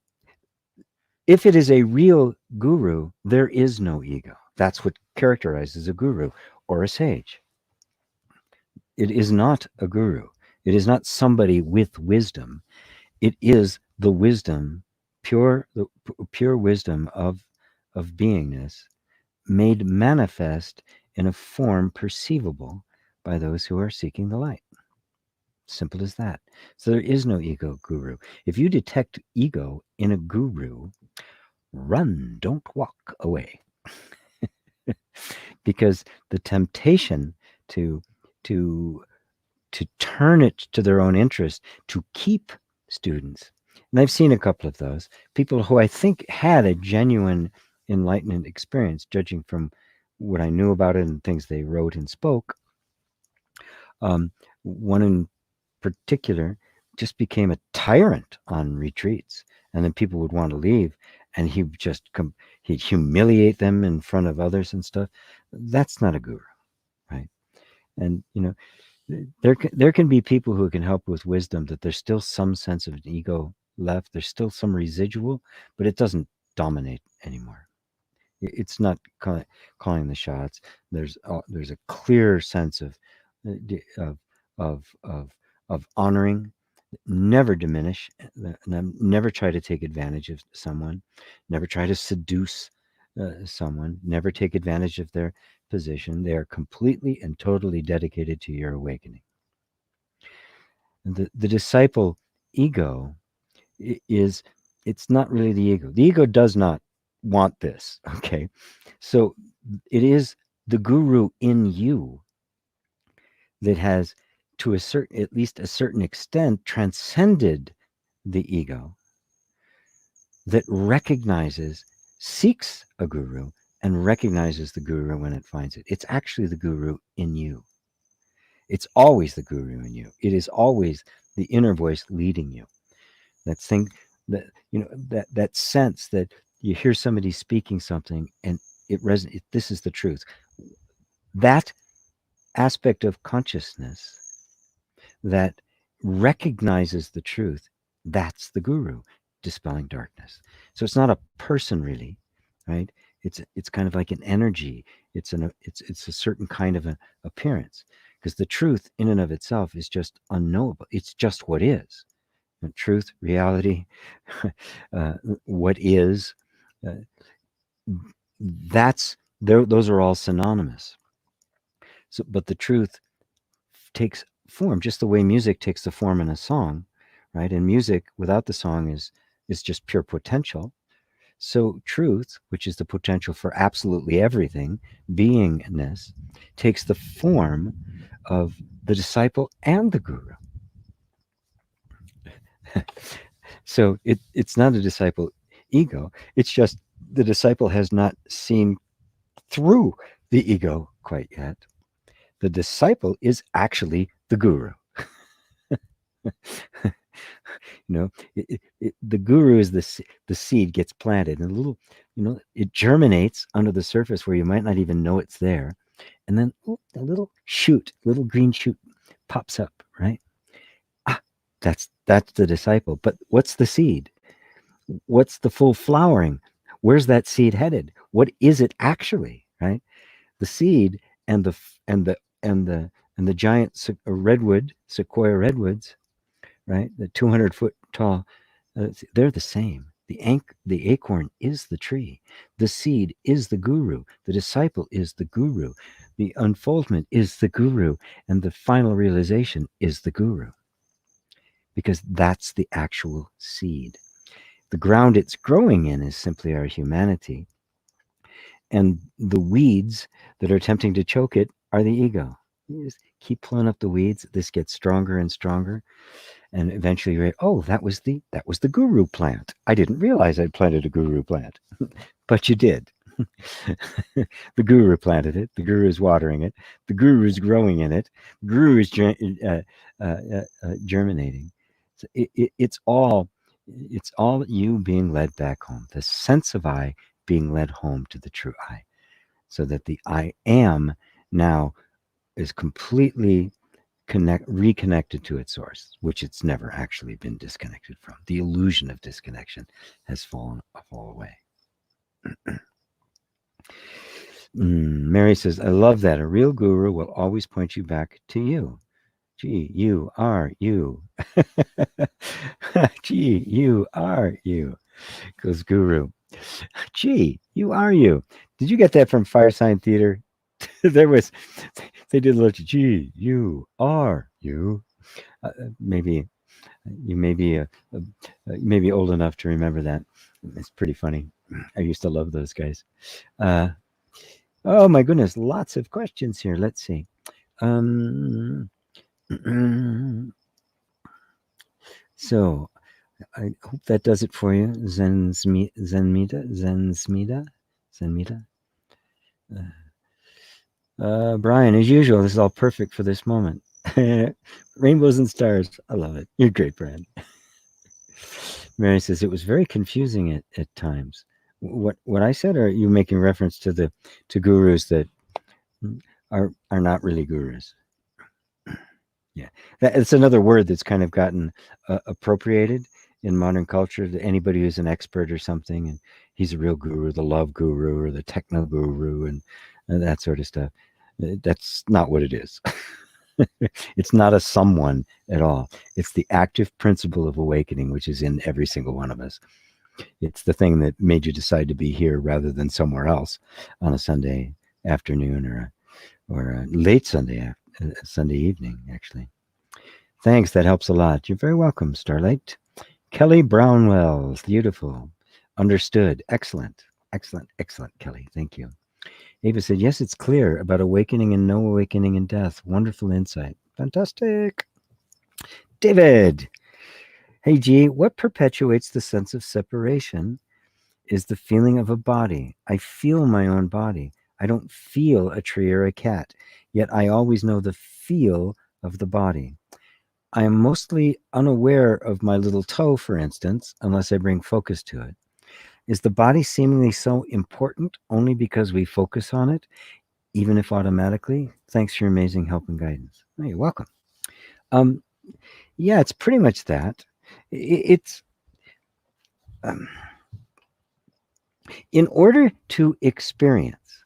if it is a real guru, there is no ego. That's what characterizes a guru or a sage. It is not a guru. It is not somebody with wisdom. It is the wisdom, the pure wisdom of beingness made manifest in a form perceivable by those who are seeking the light. Simple as that. So there is no ego guru. If you detect ego in a guru, run, don't walk away. Because the temptation to to turn it to their own interest, to keep students. And I've seen a couple of those people who I think had a genuine enlightenment experience, judging from what I knew about it and things they wrote and spoke. One in particular just became a tyrant on retreats, and then people would want to leave, and he'd humiliate them in front of others and stuff. That's not a guru, right? And there can be people who can help with wisdom, that there's still some sense of ego left. There's still some residual, but it doesn't dominate anymore. It's not calling the shots. There's a clear sense of of of of honoring, never diminish, never try to take advantage of someone, never try to seduce someone, never take advantage of their position. They are completely and totally dedicated to your awakening. And the disciple ego is, it's not really the ego. The ego does not want this. Okay. So it is the guru in you that has, to at least a certain extent, transcended the ego, that seeks a guru and recognizes the guru when it finds it. It's actually the guru in you. It's always the guru in you. It is always the inner voice leading you. That thing that sense that you hear somebody speaking something and it resonates. This is the truth. That aspect of consciousness that recognizes the truth That's the guru dispelling darkness. So it's not a person really, right? It's kind of like an energy. It's a certain kind of an appearance, because the truth in and of itself is just unknowable. It's just what is. And truth, reality, uh, what is. Uh, that's there. Those are all synonymous. So, but the truth takes form, just the way music takes the form in a song, right? And music without the song is just pure potential. So truth, which is the potential for absolutely everything, beingness, takes the form of the disciple and the guru. So it's not a disciple ego. It's just the disciple has not seen through the ego quite yet. The disciple is actually the guru. The guru is the seed gets planted, and a little, it germinates under the surface where you might not even know it's there, and then a little shoot, little green shoot pops up, right? That's the disciple. But what's the seed? What's the full flowering? Where's that seed headed? What is it actually, right? The seed and the giant redwood, sequoia redwoods, right? The 200-foot tall, they're the same. The acorn is the tree. The seed is the guru. The disciple is the guru. The unfoldment is the guru. And the final realization is the guru. Because that's the actual seed. The ground it's growing in is simply our humanity. And the weeds that are attempting to choke it are the ego. You just keep pulling up the weeds. This gets stronger and stronger. And eventually you're, oh, that was the guru plant. I didn't realize I'd planted a guru plant. But you did. The guru planted it. The guru is watering it. The guru is growing in it. The guru is germinating. So it's all you being led back home. The sense of I being led home to the true I, so that the I am now is completely reconnected to its source, which it's never actually been disconnected from. The illusion of disconnection has fallen away. Mary says, I love that. A real guru will always point you back to you. G-U-R-U. G-U-R-U. Goes guru. You are you. Did you get that from Fire Sign Theater? They did a little G-U-R-U. Maybe you may be old enough to remember that. It's pretty funny. I used to love those guys. Oh my goodness, lots of questions here. Let's see. So I hope that does it for you. Zenmita. Brian, as usual, this is all perfect for this moment. Rainbows and stars. I love it. You're great, Brian. Mary says it was very confusing at times. What I said, or are you making reference to gurus that are not really gurus? Yeah, it's another word that's kind of gotten appropriated in modern culture. To anybody who's an expert or something, and he's a real guru, the love guru or the techno guru, and that sort of stuff. That's not what it is. It's not a someone at all. It's the active principle of awakening, which is in every single one of us. It's the thing that made you decide to be here rather than somewhere else on a Sunday afternoon or a late Sunday evening, actually. Thanks, that helps a lot. You're very welcome, Starlight. Kelly Brownwell, beautiful. Understood. Excellent, Kelly. Thank you. Ava said, yes, it's clear about awakening and no awakening in death. Wonderful insight. Fantastic. David. Hey, G, what perpetuates the sense of separation is the feeling of a body. I feel my own body. I don't feel a tree or a cat, yet I always know the feel of the body. I am mostly unaware of my little toe, for instance, unless I bring focus to it. Is the body seemingly so important only because we focus on it, even if automatically? Thanks for your amazing help and guidance. Oh, you're welcome. Yeah, it's pretty much that. It's um, in order to experience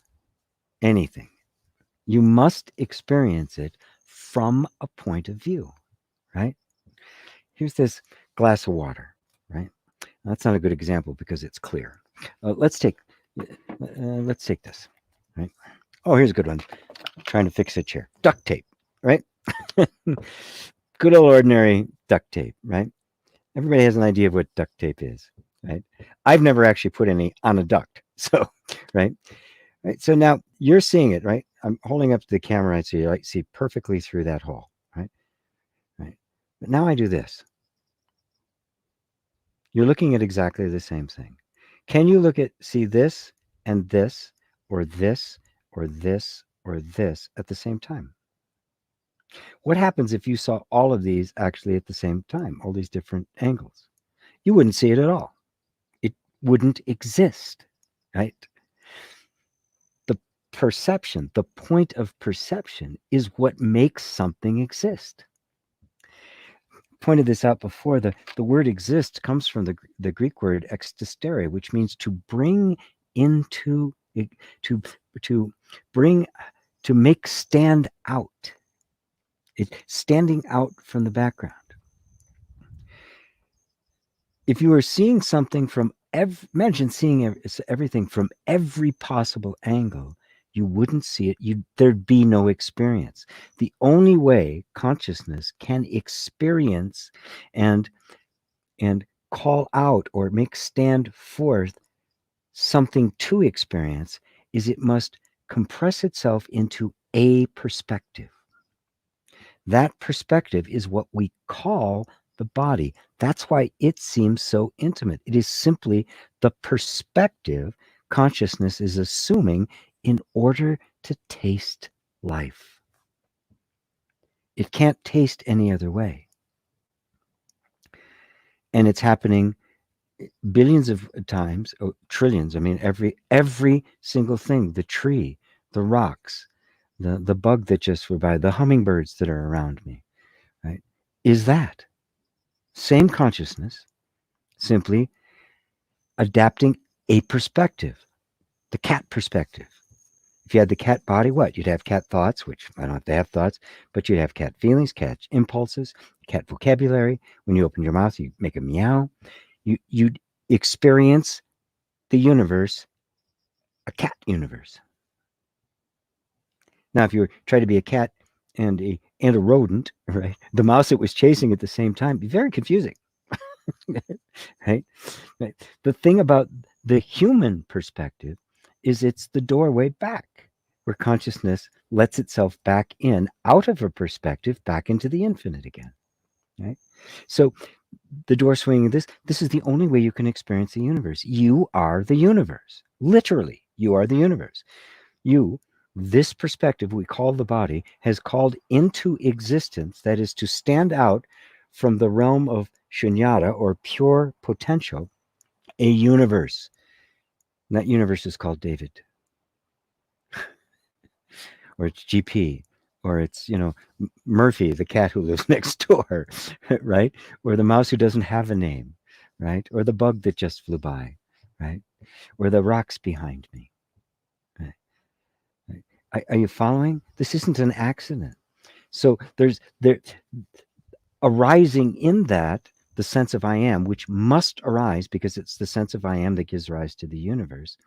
anything, you must experience it from a point of view, right? Here's this glass of water, right? That's not a good example because it's clear. Let's take this, right? Oh, here's a good one. Trying to fix a chair. Duct tape, right? Good old ordinary duct tape, right? Everybody has an idea of what duct tape is, right? I've never actually put any on a duct, so right. Right. So now you're seeing it, right? I'm holding up to the camera so you like see perfectly through that hole, right? Right. But now I do this. You're looking at exactly the same thing. Can you see this and this, or this, or this, or this at the same time? What happens if you saw all of these actually at the same time, all these different angles? You wouldn't see it at all. It wouldn't exist, right? The perception, the point of perception is what makes something exist. Pointed this out before. The word exist comes from the Greek word existere, which means to bring into, to bring, to make stand out. Standing out from the background. If you were seeing something from imagine seeing everything from every possible angle, you wouldn't see it. There'd be no experience. The only way consciousness can experience and call out or make stand forth something to experience is it must compress itself into a perspective. That perspective is what we call the body. That's why it seems so intimate. It is simply the perspective consciousness is assuming in order to taste life. It can't taste any other way. And it's happening billions of times, trillions. I mean, every single thing, the tree, the rocks, the bug that just flew by, the hummingbirds that are around me, right? Is that same consciousness, simply adapting a perspective, the cat perspective. If you had the cat body, what? You'd have cat thoughts, which I don't have to have thoughts, but you'd have cat feelings, cat impulses, cat vocabulary. When you open your mouth, you make a meow. You'd experience the universe, a cat universe. Now, if you were trying to be a cat and a rodent, right, the mouse it was chasing at the same time, be very confusing. Right? Right? The thing about the human perspective is it's the doorway back, where consciousness lets itself back in, out of a perspective, back into the infinite again. Right? So the door swinging, this is the only way you can experience the universe. You are the universe. Literally, you are the universe. This perspective we call the body has called into existence, that is to stand out from the realm of shunyata, or pure potential, a universe. And that universe is called David. Or it's GP, or it's, Murphy, the cat who lives next door, right? Or the mouse who doesn't have a name, right? Or the bug that just flew by, right? Or the rocks behind me. Right? Are you following? This isn't an accident. So there's arising in that the sense of I am, which must arise because it's the sense of I am that gives rise to the universe.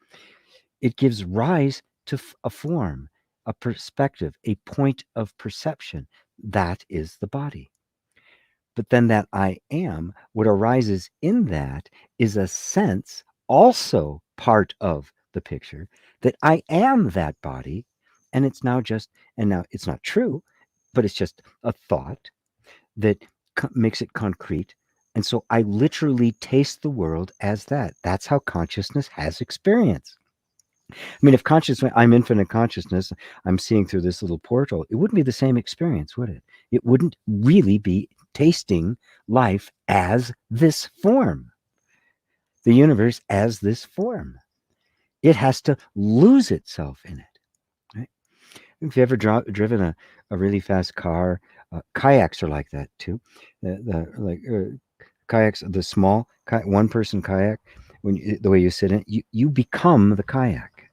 It gives rise to a form, a perspective, a point of perception. That is the body. But then that I am, what arises in that is a sense, also part of the picture, that I am that body. And now it's not true, but it's just a thought that makes it concrete. And so I literally taste the world as that. That's how consciousness has experience. I mean, if I'm infinite consciousness, I'm seeing through this little portal, it wouldn't be the same experience, would it? It wouldn't really be tasting life as this form, the universe as this form. It has to lose itself in it. Right? If you ever driven a really fast car, kayaks are like that too. kayaks, the small one-person kayak, the way you sit in, you become the kayak.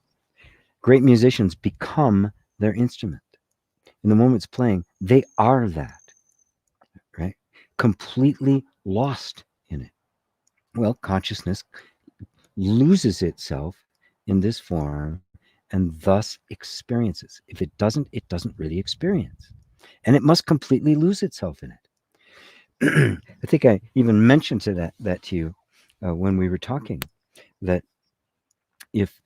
Great musicians become their instrument. In the moment it's playing, they are that, right? Completely lost in it. Well, consciousness loses itself in this form and thus experiences. If it doesn't really experience. And it must completely lose itself in it. I think I even mentioned that to you when we were talking, that if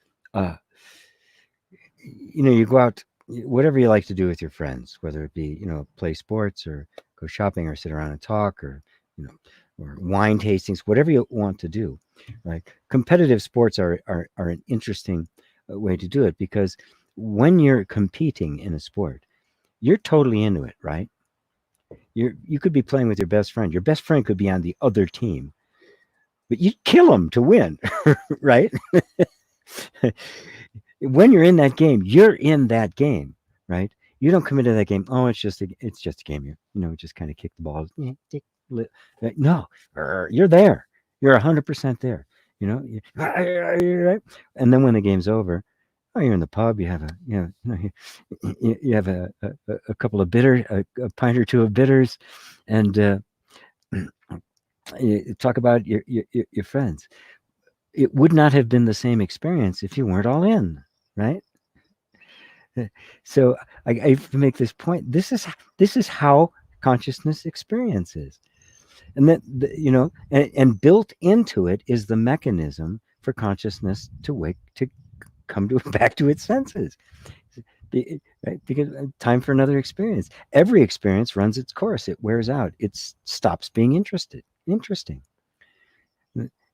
you go out, whatever you like to do with your friends, whether it be play sports or go shopping or sit around and talk, or you know or wine tastings, whatever you want to do, right? Competitive sports are an interesting way to do it, because when you're competing in a sport, you're totally into it, right? You could be playing with your best friend. Your best friend could be on the other team, but you'd kill him to win, right? When you're in that game, you're in that game, right? You don't come into that game, oh, it's just a game. Just kind of kick the ball. No, you're there. You're 100% there. Right? And then when the game's over, oh, you're in the pub. You have you have a couple of a pint or two of bitters, and you talk about your friends. It would not have been the same experience if you weren't all in, right? So I have to make this point. This is how consciousness experiences, and that and built into it is the mechanism for consciousness to come back to its senses. Right? Because time for another experience. Every experience runs its course. It wears out. It stops being interesting.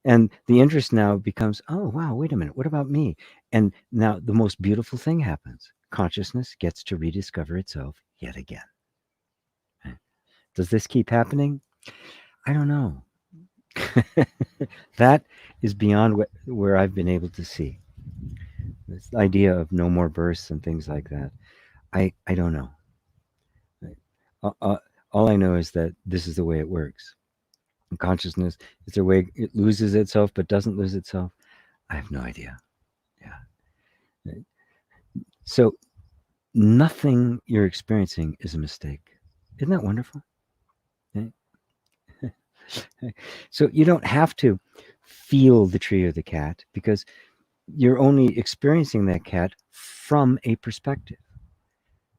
And the interest now becomes, oh, wow, wait a minute, what about me? And now the most beautiful thing happens. Consciousness gets to rediscover itself yet again. Does this keep happening? I don't know. That is beyond where I've been able to see. This idea of no more births and things like that. I don't know. All I know is that this is the way it works. Consciousness is the way it loses itself but doesn't lose itself. I have no idea. Yeah. So nothing you're experiencing is a mistake. Isn't that wonderful? Okay. So you don't have to feel the tree or the cat, because you're only experiencing that cat from a perspective,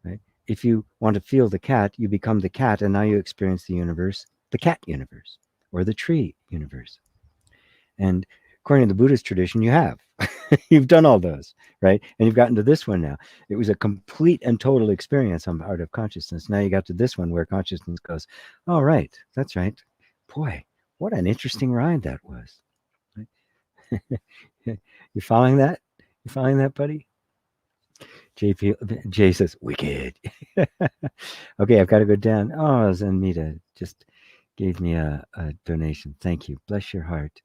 right? If you want to feel the cat, you become the cat, and now you experience the universe, the cat universe, or the tree universe. And according to the Buddhist tradition, you have. You've done all those, right? And you've gotten to this one now. It was a complete and total experience on part of consciousness. Now you got to this one where consciousness goes, oh, right, that's right. Boy, what an interesting ride that was. You following that? You following that, buddy? Jay says, wicked. Okay, I've got to go down. Oh, Zenita just gave me a donation. Thank you. Bless your heart.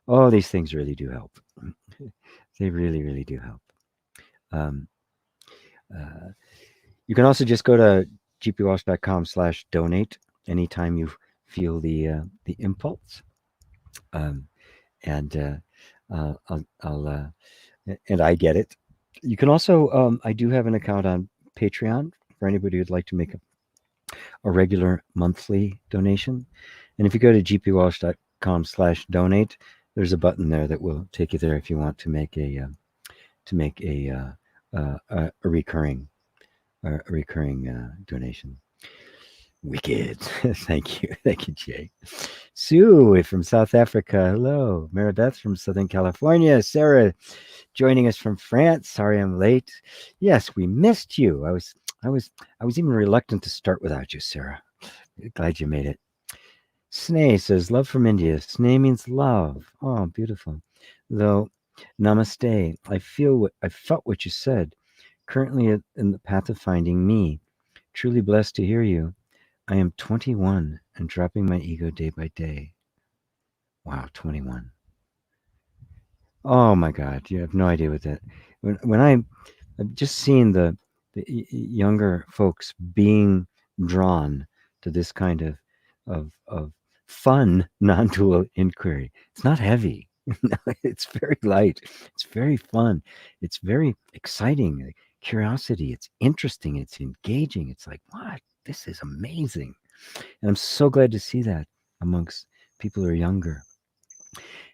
All these things really do help. They really, really do help. You can also just go to gpwalsh.com/donate anytime you feel the impulse. And I get it. You can also, I do have an account on Patreon for anybody who'd like to make a regular monthly donation. And if you go to gpwalsh.com/donate, there's a button there that will take you there if you want to make a recurring donation. Wicked. Thank you, Jay. Sue from South Africa. Hello. Maribeth from Southern California. Sarah joining us from France. Sorry I'm late. Yes, we missed you. I was even reluctant to start without you, Sarah. Glad you made it. Sneh says, love from India. Sneh means love. Oh, beautiful. Though, namaste. I felt what you said. Currently in the path of finding me. Truly blessed to hear you. I am 21 and dropping my ego day by day. Wow, 21. Oh my God, you have no idea what that. When I've just seen the younger folks being drawn to this kind of fun non-dual inquiry. It's not heavy. No, it's very light. It's very fun. It's very exciting. Curiosity. It's interesting. It's engaging. It's like, what? This is amazing. And I'm so glad to see that amongst people who are younger.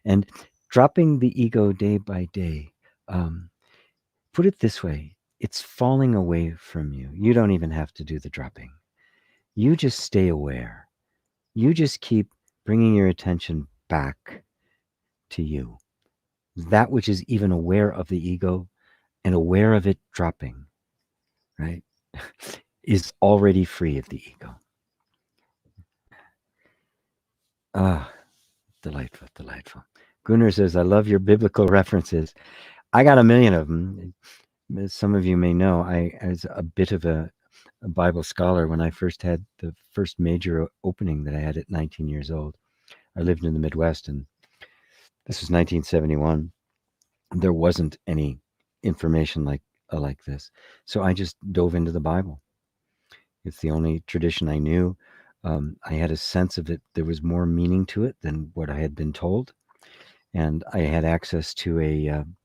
And dropping the ego day by day. Put it this way, it's falling away from you. You don't even have to do the dropping. You just stay aware. You just keep bringing your attention back to you. That which is even aware of the ego and aware of it dropping, right, is already free of the ego. Ah, delightful, delightful. Gunnar says, I love your biblical references. I got a million of them. As some of you may know, I was a bit of a Bible scholar when I first had the first major opening that I had at 19 years old. I lived in the Midwest, and this was 1971. There wasn't any information like this. So I just dove into the Bible. It's the only tradition I knew. I had a sense of it. There was more meaning to it than what I had been told. And I had access to an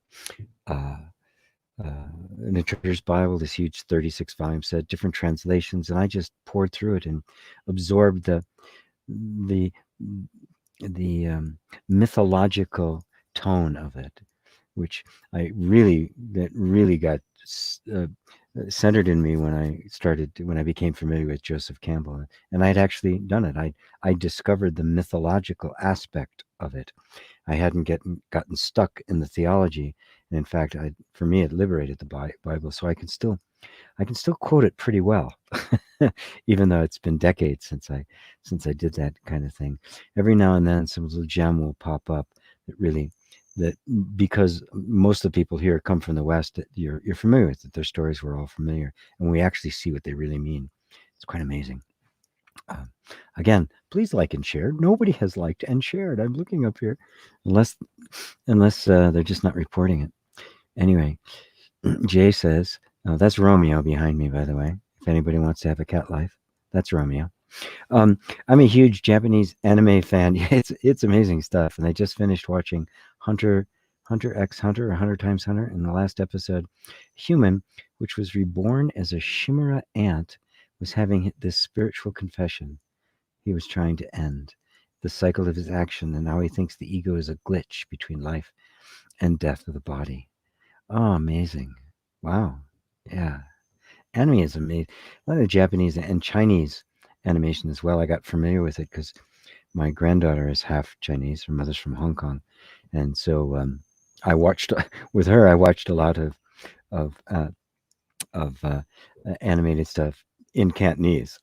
Interpreter's Bible, this huge 36-volume set, different translations, and I just poured through it and absorbed the mythological tone of it, which that really got centered in me when I became familiar with Joseph Campbell, and I'd actually done it. I discovered the mythological aspect of it. I hadn't gotten stuck in the theology, and in fact, for me, it liberated the Bible. So I can still quote it pretty well, even though it's been decades since I did that kind of thing. Every now and then, some little gem will pop up that because most of the people here come from the West, that you're familiar with it. Their stories were all familiar, and we actually see what they really mean. It's quite amazing. Again, please like and share. Nobody has liked and shared. I'm looking up here, unless they're just not reporting it. Anyway, Jay says, oh, that's Romeo behind me, by the way. If anybody wants to have a cat life, that's Romeo. I'm a huge Japanese anime fan. It's amazing stuff. And I just finished watching Hunter x Hunter, or 100 times Hunter. In the last episode, human, which was reborn as a chimera ant, was having this spiritual confession. He was trying to end the cycle of his action, and now he thinks the ego is a glitch between life and death of the body. Oh, amazing. Wow. Yeah. Anime is amazing. A lot of Japanese and Chinese animation as well. I got familiar with it because my granddaughter is half Chinese. Her mother's from Hong Kong. And so I watched, with her, I watched a lot of animated stuff in Cantonese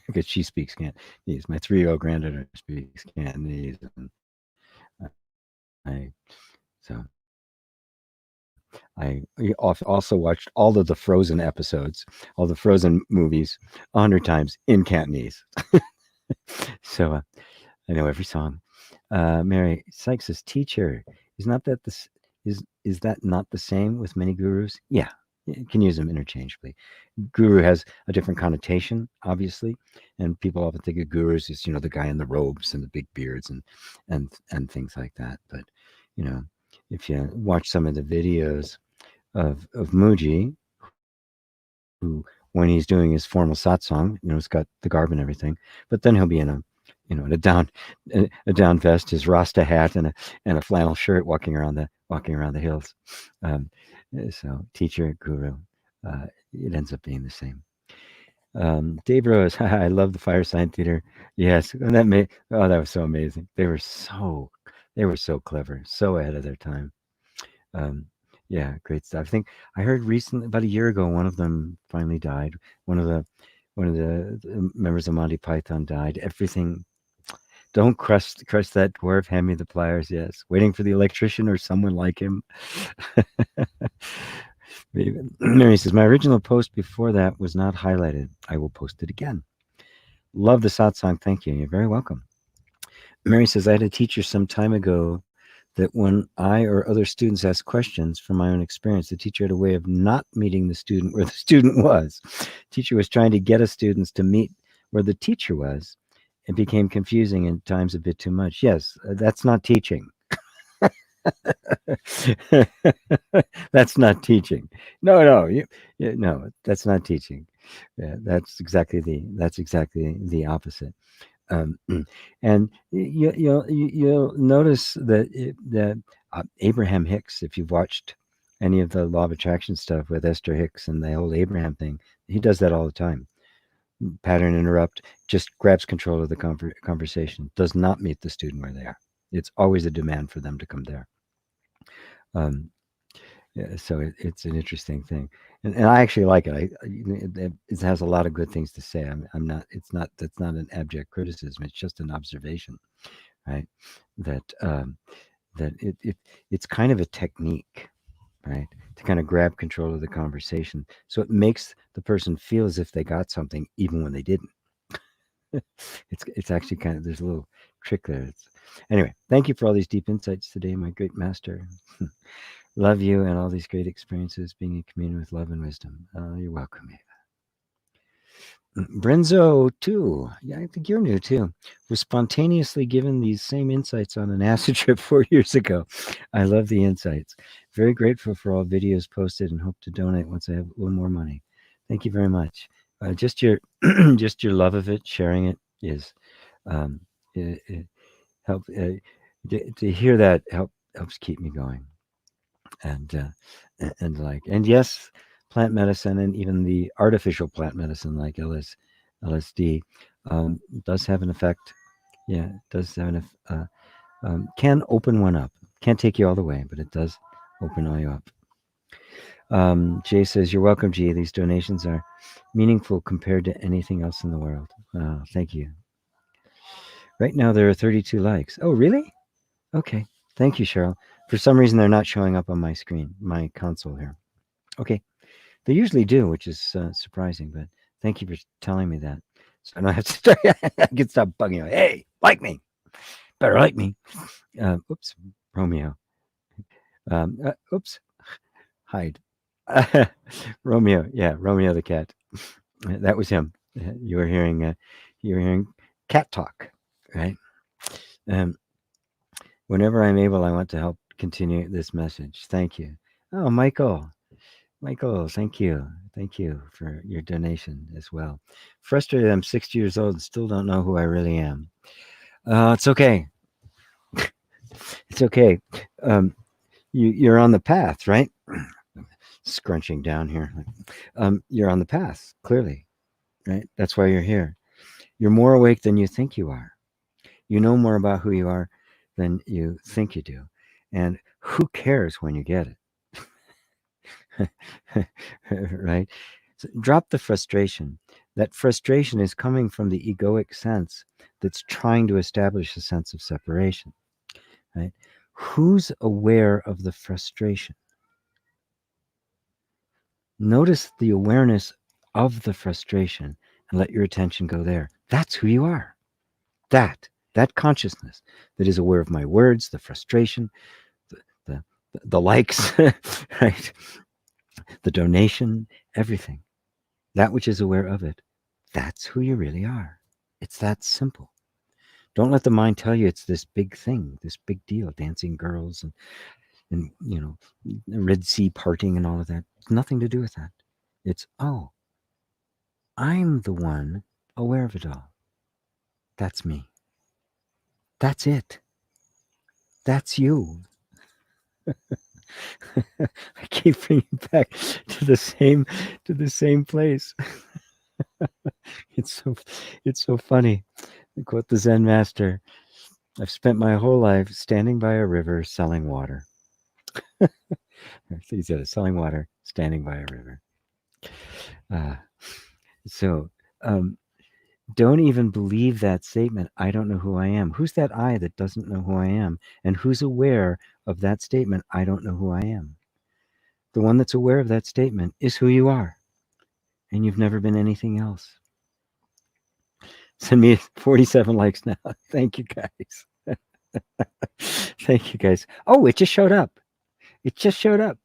because she speaks Cantonese. My 3-year-old granddaughter speaks Cantonese. And I also watched all of the Frozen episodes, all the Frozen movies, 100 times in Cantonese. So I know every song. Mary Sykes says, teacher, is that not the same with many gurus? Yeah, you can use them interchangeably. Guru has a different connotation, obviously, and people often think of gurus as, the guy in the robes and the big beards and things like that. But if you watch some of the videos of Muji, who, when he's doing his formal satsang, it's got the garb and everything, but then he'll be in a down vest, his Rasta hat, and a flannel shirt, walking around the hills. So teacher, guru, it ends up being the same. Dave Rose, I love the Fireside Theater. Yes, and that was so amazing. They were so clever, so ahead of their time. Yeah, great stuff. I think I heard recently, about a year ago, one of them finally died. One of the members of Monty Python died. Everything. Don't crush that dwarf. Hand me the pliers. Yes, waiting for the electrician or someone like him. Mary says, my original post before that was not highlighted. I will post it again. Love the satsang. Thank you. You're very welcome. Mary says, I had a teacher some time ago that when I or other students asked questions from my own experience, the teacher had a way of not meeting the student where the student was. The teacher was trying to get us students to meet where the teacher was, It became confusing and times a bit too much. Yes, that's not teaching. That's not teaching. No, no, that's not teaching. Yeah, that's exactly the opposite. Um, and you'll notice that Abraham Hicks, if you've watched any of the law of attraction stuff with Esther Hicks and the whole Abraham thing, he does that all the time. Pattern interrupt, just grabs control of the conversation, does not meet the student where they are. It's always a demand for them to come there. Yeah, so it's an interesting thing, and I actually like it. It has a lot of good things to say. I'm not. It's not. That's not an abject criticism. It's just an observation, right? That that it's kind of a technique, right? To kind of grab control of the conversation, so it makes the person feel as if they got something, even when they didn't. It's actually kind of, there's a little trick there. Anyway, thank you for all these deep insights today, my great master. Love you and all these great experiences being in communion with love and wisdom. You're welcome, Eva. Brenzo, too. Yeah, I think you're new, too. Was spontaneously given these same insights on an acid trip 4 years ago. I love the insights. Very grateful for all videos posted and hope to donate once I have a little more money. Thank you very much. Just your just your love of it, sharing it is it help to hear that helps keep me going. And yes, plant medicine and even the artificial plant medicine like LSD does have an effect. Yeah, it does have can open one up. Can't take you all the way, but it does open all you up. Jay says, you're welcome, G. These donations are meaningful compared to anything else in the world. Thank you. Right now there are 32 likes. Oh, really? Okay. Thank you, Cheryl. For some reason, they're not showing up on my screen, my console here. Okay. They usually do, which is surprising, but thank you for telling me that. So I don't have to start, I can stop bugging you. Hey, like me. Better like me. Oops, Romeo. Oops, hide. Romeo, yeah, Romeo the cat. That was him. You were hearing cat talk, right? Whenever I'm able, I want to help continue this message. Thank you. Oh, Michael, thank you. Thank you for your donation as well. Frustrated, I'm 60 years old and still don't know who I really am. It's okay. It's okay. You're on the path, right? Scrunching down here. You're on the path, clearly, right? That's why you're here. You're more awake than you think you are. You know more about who you are than you think you do. And who cares when you get it? Right? So drop the frustration. That frustration is coming from the egoic sense that's trying to establish a sense of separation. Right? Who's aware of the frustration? Notice the awareness of the frustration and let your attention go there. That's who you are. That consciousness that is aware of my words, the frustration, the likes, right? The donation, everything. That which is aware of it. That's who you really are. It's that simple. Don't let the mind tell you it's this big thing, this big deal, dancing girls and Red Sea parting and all of that. It's nothing to do with that. It's, oh, I'm the one aware of it all. That's me. That's it. That's you. I keep bringing back to the same place. It's so funny. I quote the Zen master. I've spent my whole life standing by a river selling water. He said, selling water, standing by a river. So don't even believe that statement. I don't know who I am. Who's that I that doesn't know who I am? And who's aware of that statement? I don't know who I am. The one that's aware of that statement is who you are. And you've never been anything else. Send me 47 likes now. Thank you, guys. Thank you, guys. Oh, it just showed up. It just showed up.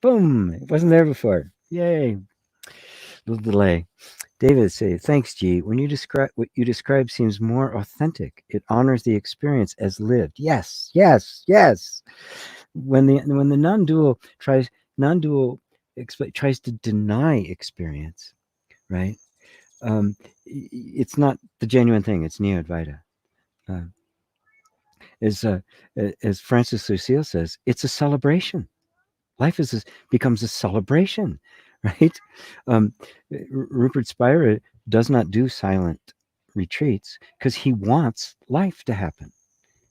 Boom. It wasn't there before. Yay. Little delay. David say, thanks, G. When you describe what you describe seems more authentic. It honors the experience as lived. Yes, yes, yes. When the non-dual tries to deny experience, right? It's not the genuine thing. It's neo-Advaita. Uh, as as Francis Lucille says, it's a celebration. Life becomes a celebration, right? Um, Rupert Spira does not do silent retreats because he wants life to happen,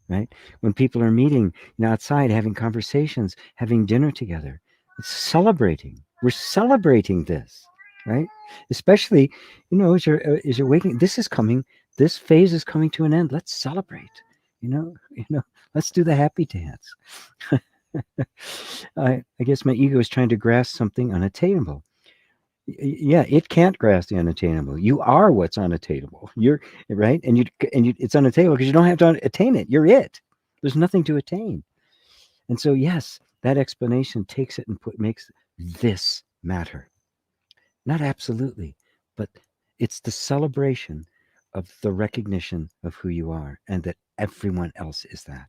right? When people are meeting outside, having conversations, having dinner together, it's celebrating. We're celebrating this, right? Especially, as you're waking. This is coming. This phase is coming to an end. Let's celebrate. Let's do the happy dance. I guess my ego is trying to grasp something unattainable. Yeah, it can't grasp the unattainable. You are what's unattainable. You're right, and it's unattainable because you don't have to attain it. You're it. There's nothing to attain. And so, yes, that explanation takes it and makes this matter. Not absolutely, but it's the celebration of the recognition of who you are and that everyone else is that.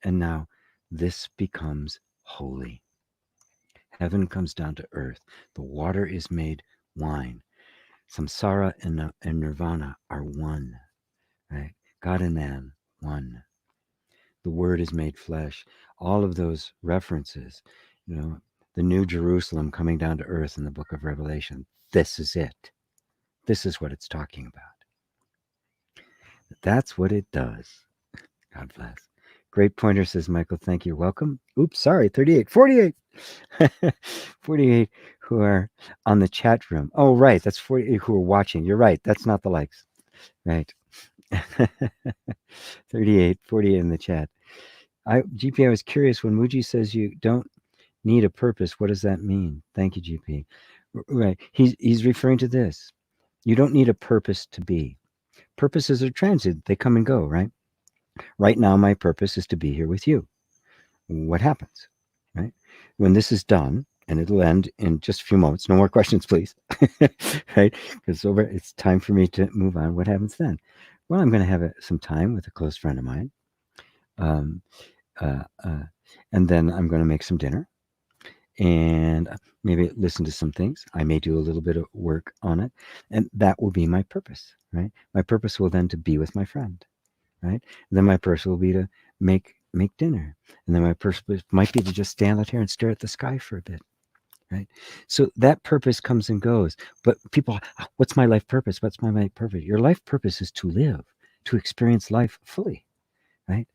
And now this becomes holy. Heaven comes down to earth. The water is made wine. Samsara and nirvana are one, right? God and man, one. The word is made flesh. All of those references, the new Jerusalem coming down to earth in the book of Revelation. This is it. This is what it's talking about. That's what it does. God bless. Great pointer, says Michael. Thank you. Welcome. Oops, sorry. 38. 48. 48 who are on the chat room. Oh, right. That's 48 who are watching. You're right. That's not the likes. Right. 38, 48 in the chat. GP, I was curious when Muji says you don't need a purpose. What does that mean? Thank you, GP. Right. He's referring to this. You don't need a purpose to be. Purposes are transient. They come and go, right? Right now, my purpose is to be here with you. What happens, right? When this is done, and it'll end in just a few moments. No more questions, please. Right? Because it's time for me to move on. What happens then? Well, I'm going to have some time with a close friend of mine. And then I'm going to make some dinner and maybe listen to some things. I may do a little bit of work on it. And that will be my purpose, right? My purpose will then to be with my friend, right? And then my purpose will be to make dinner. And then my purpose might be to just stand out here and stare at the sky for a bit, right? So that purpose comes and goes. But people, what's my life purpose? What's my life purpose? Your life purpose is to live, to experience life fully, right?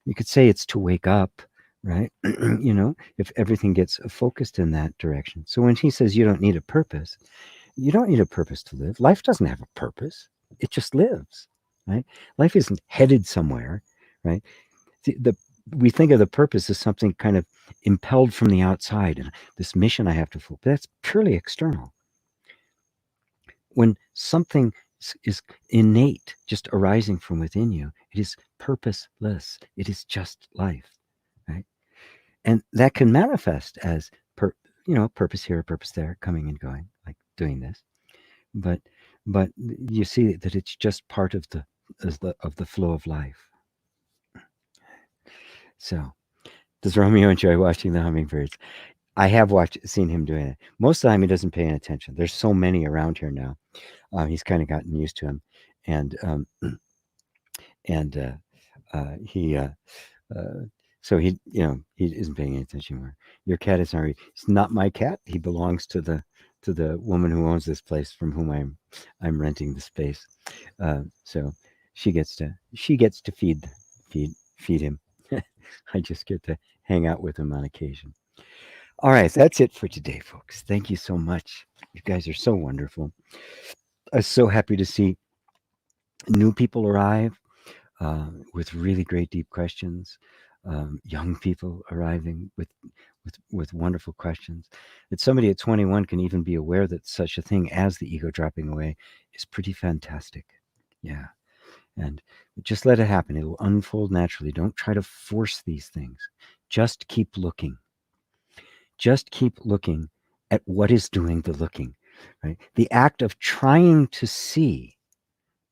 You could say it's to wake up, right? If everything gets focused in that direction. So when he says you don't need a purpose, you don't need a purpose to live. Life doesn't have a purpose. It just lives, right? Life isn't headed somewhere, right? We think of the purpose as something kind of impelled from the outside and this mission I have to fulfill. That's purely external. When something is innate, just arising from within you, it is purposeless. It is just life, right? And that can manifest as purpose here, purpose there, coming and going, like doing this. But you see that it's just part of the flow of life. So, does Romeo enjoy watching the hummingbirds? I have seen him doing it. Most of the time, he doesn't pay any attention. There's so many around here now. He's kind of gotten used to him, and he. So he isn't paying any attention anymore. Your cat is sorry. It's not my cat. He belongs to the woman who owns this place, from whom I'm renting the space. So she gets to feed him. I just get to hang out with him on occasion. All right, that's it for today, folks. Thank you so much. You guys are so wonderful. I'm so happy to see new people arrive with really great, deep questions. Young people arriving with wonderful questions. That somebody at 21 can even be aware that such a thing as the ego dropping away is pretty fantastic. Yeah. And just let it happen. It will unfold naturally. Don't try to force these things. Just keep looking. Just keep looking at what is doing the looking. right? The act of trying to see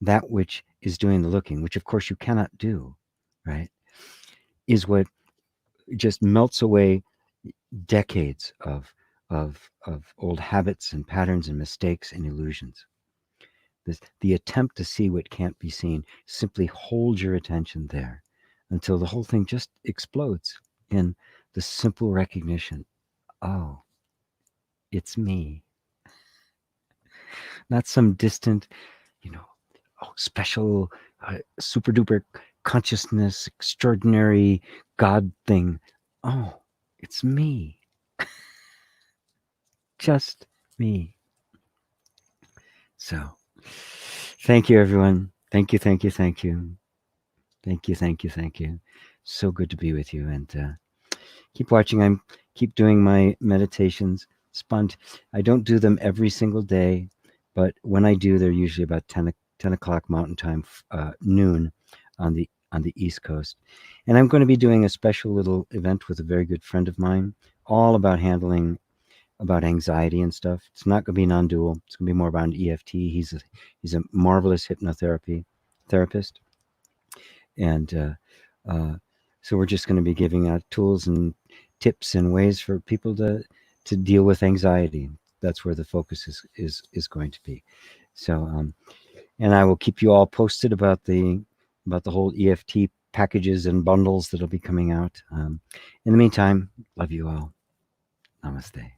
that which is doing the looking, which of course you cannot do, right, is what just melts away decades of old habits and patterns and mistakes and illusions. The attempt to see what can't be seen, simply hold your attention there until the whole thing just explodes in the simple recognition, oh, it's me. Not some distant, special, super duper consciousness, extraordinary God thing. Oh, it's me. Just me. So, thank you, everyone. Thank you, thank you, thank you. Thank you, thank you, thank you. So good to be with you. And keep watching. I keep doing my meditations. I don't do them every single day, but when I do, they're usually about 10 o'clock Mountain Time, noon on the East Coast. And I'm going to be doing a special little event with a very good friend of mine, all about about anxiety and stuff. It's not going to be non-dual. It's going to be more about EFT. He's a marvelous hypnotherapy therapist, and so we're just going to be giving out tools and tips and ways for people to deal with anxiety. That's where the focus is going to be. So and I will keep you all posted about the whole EFT packages and bundles that'll be coming out. In the meantime, love you all. Namaste.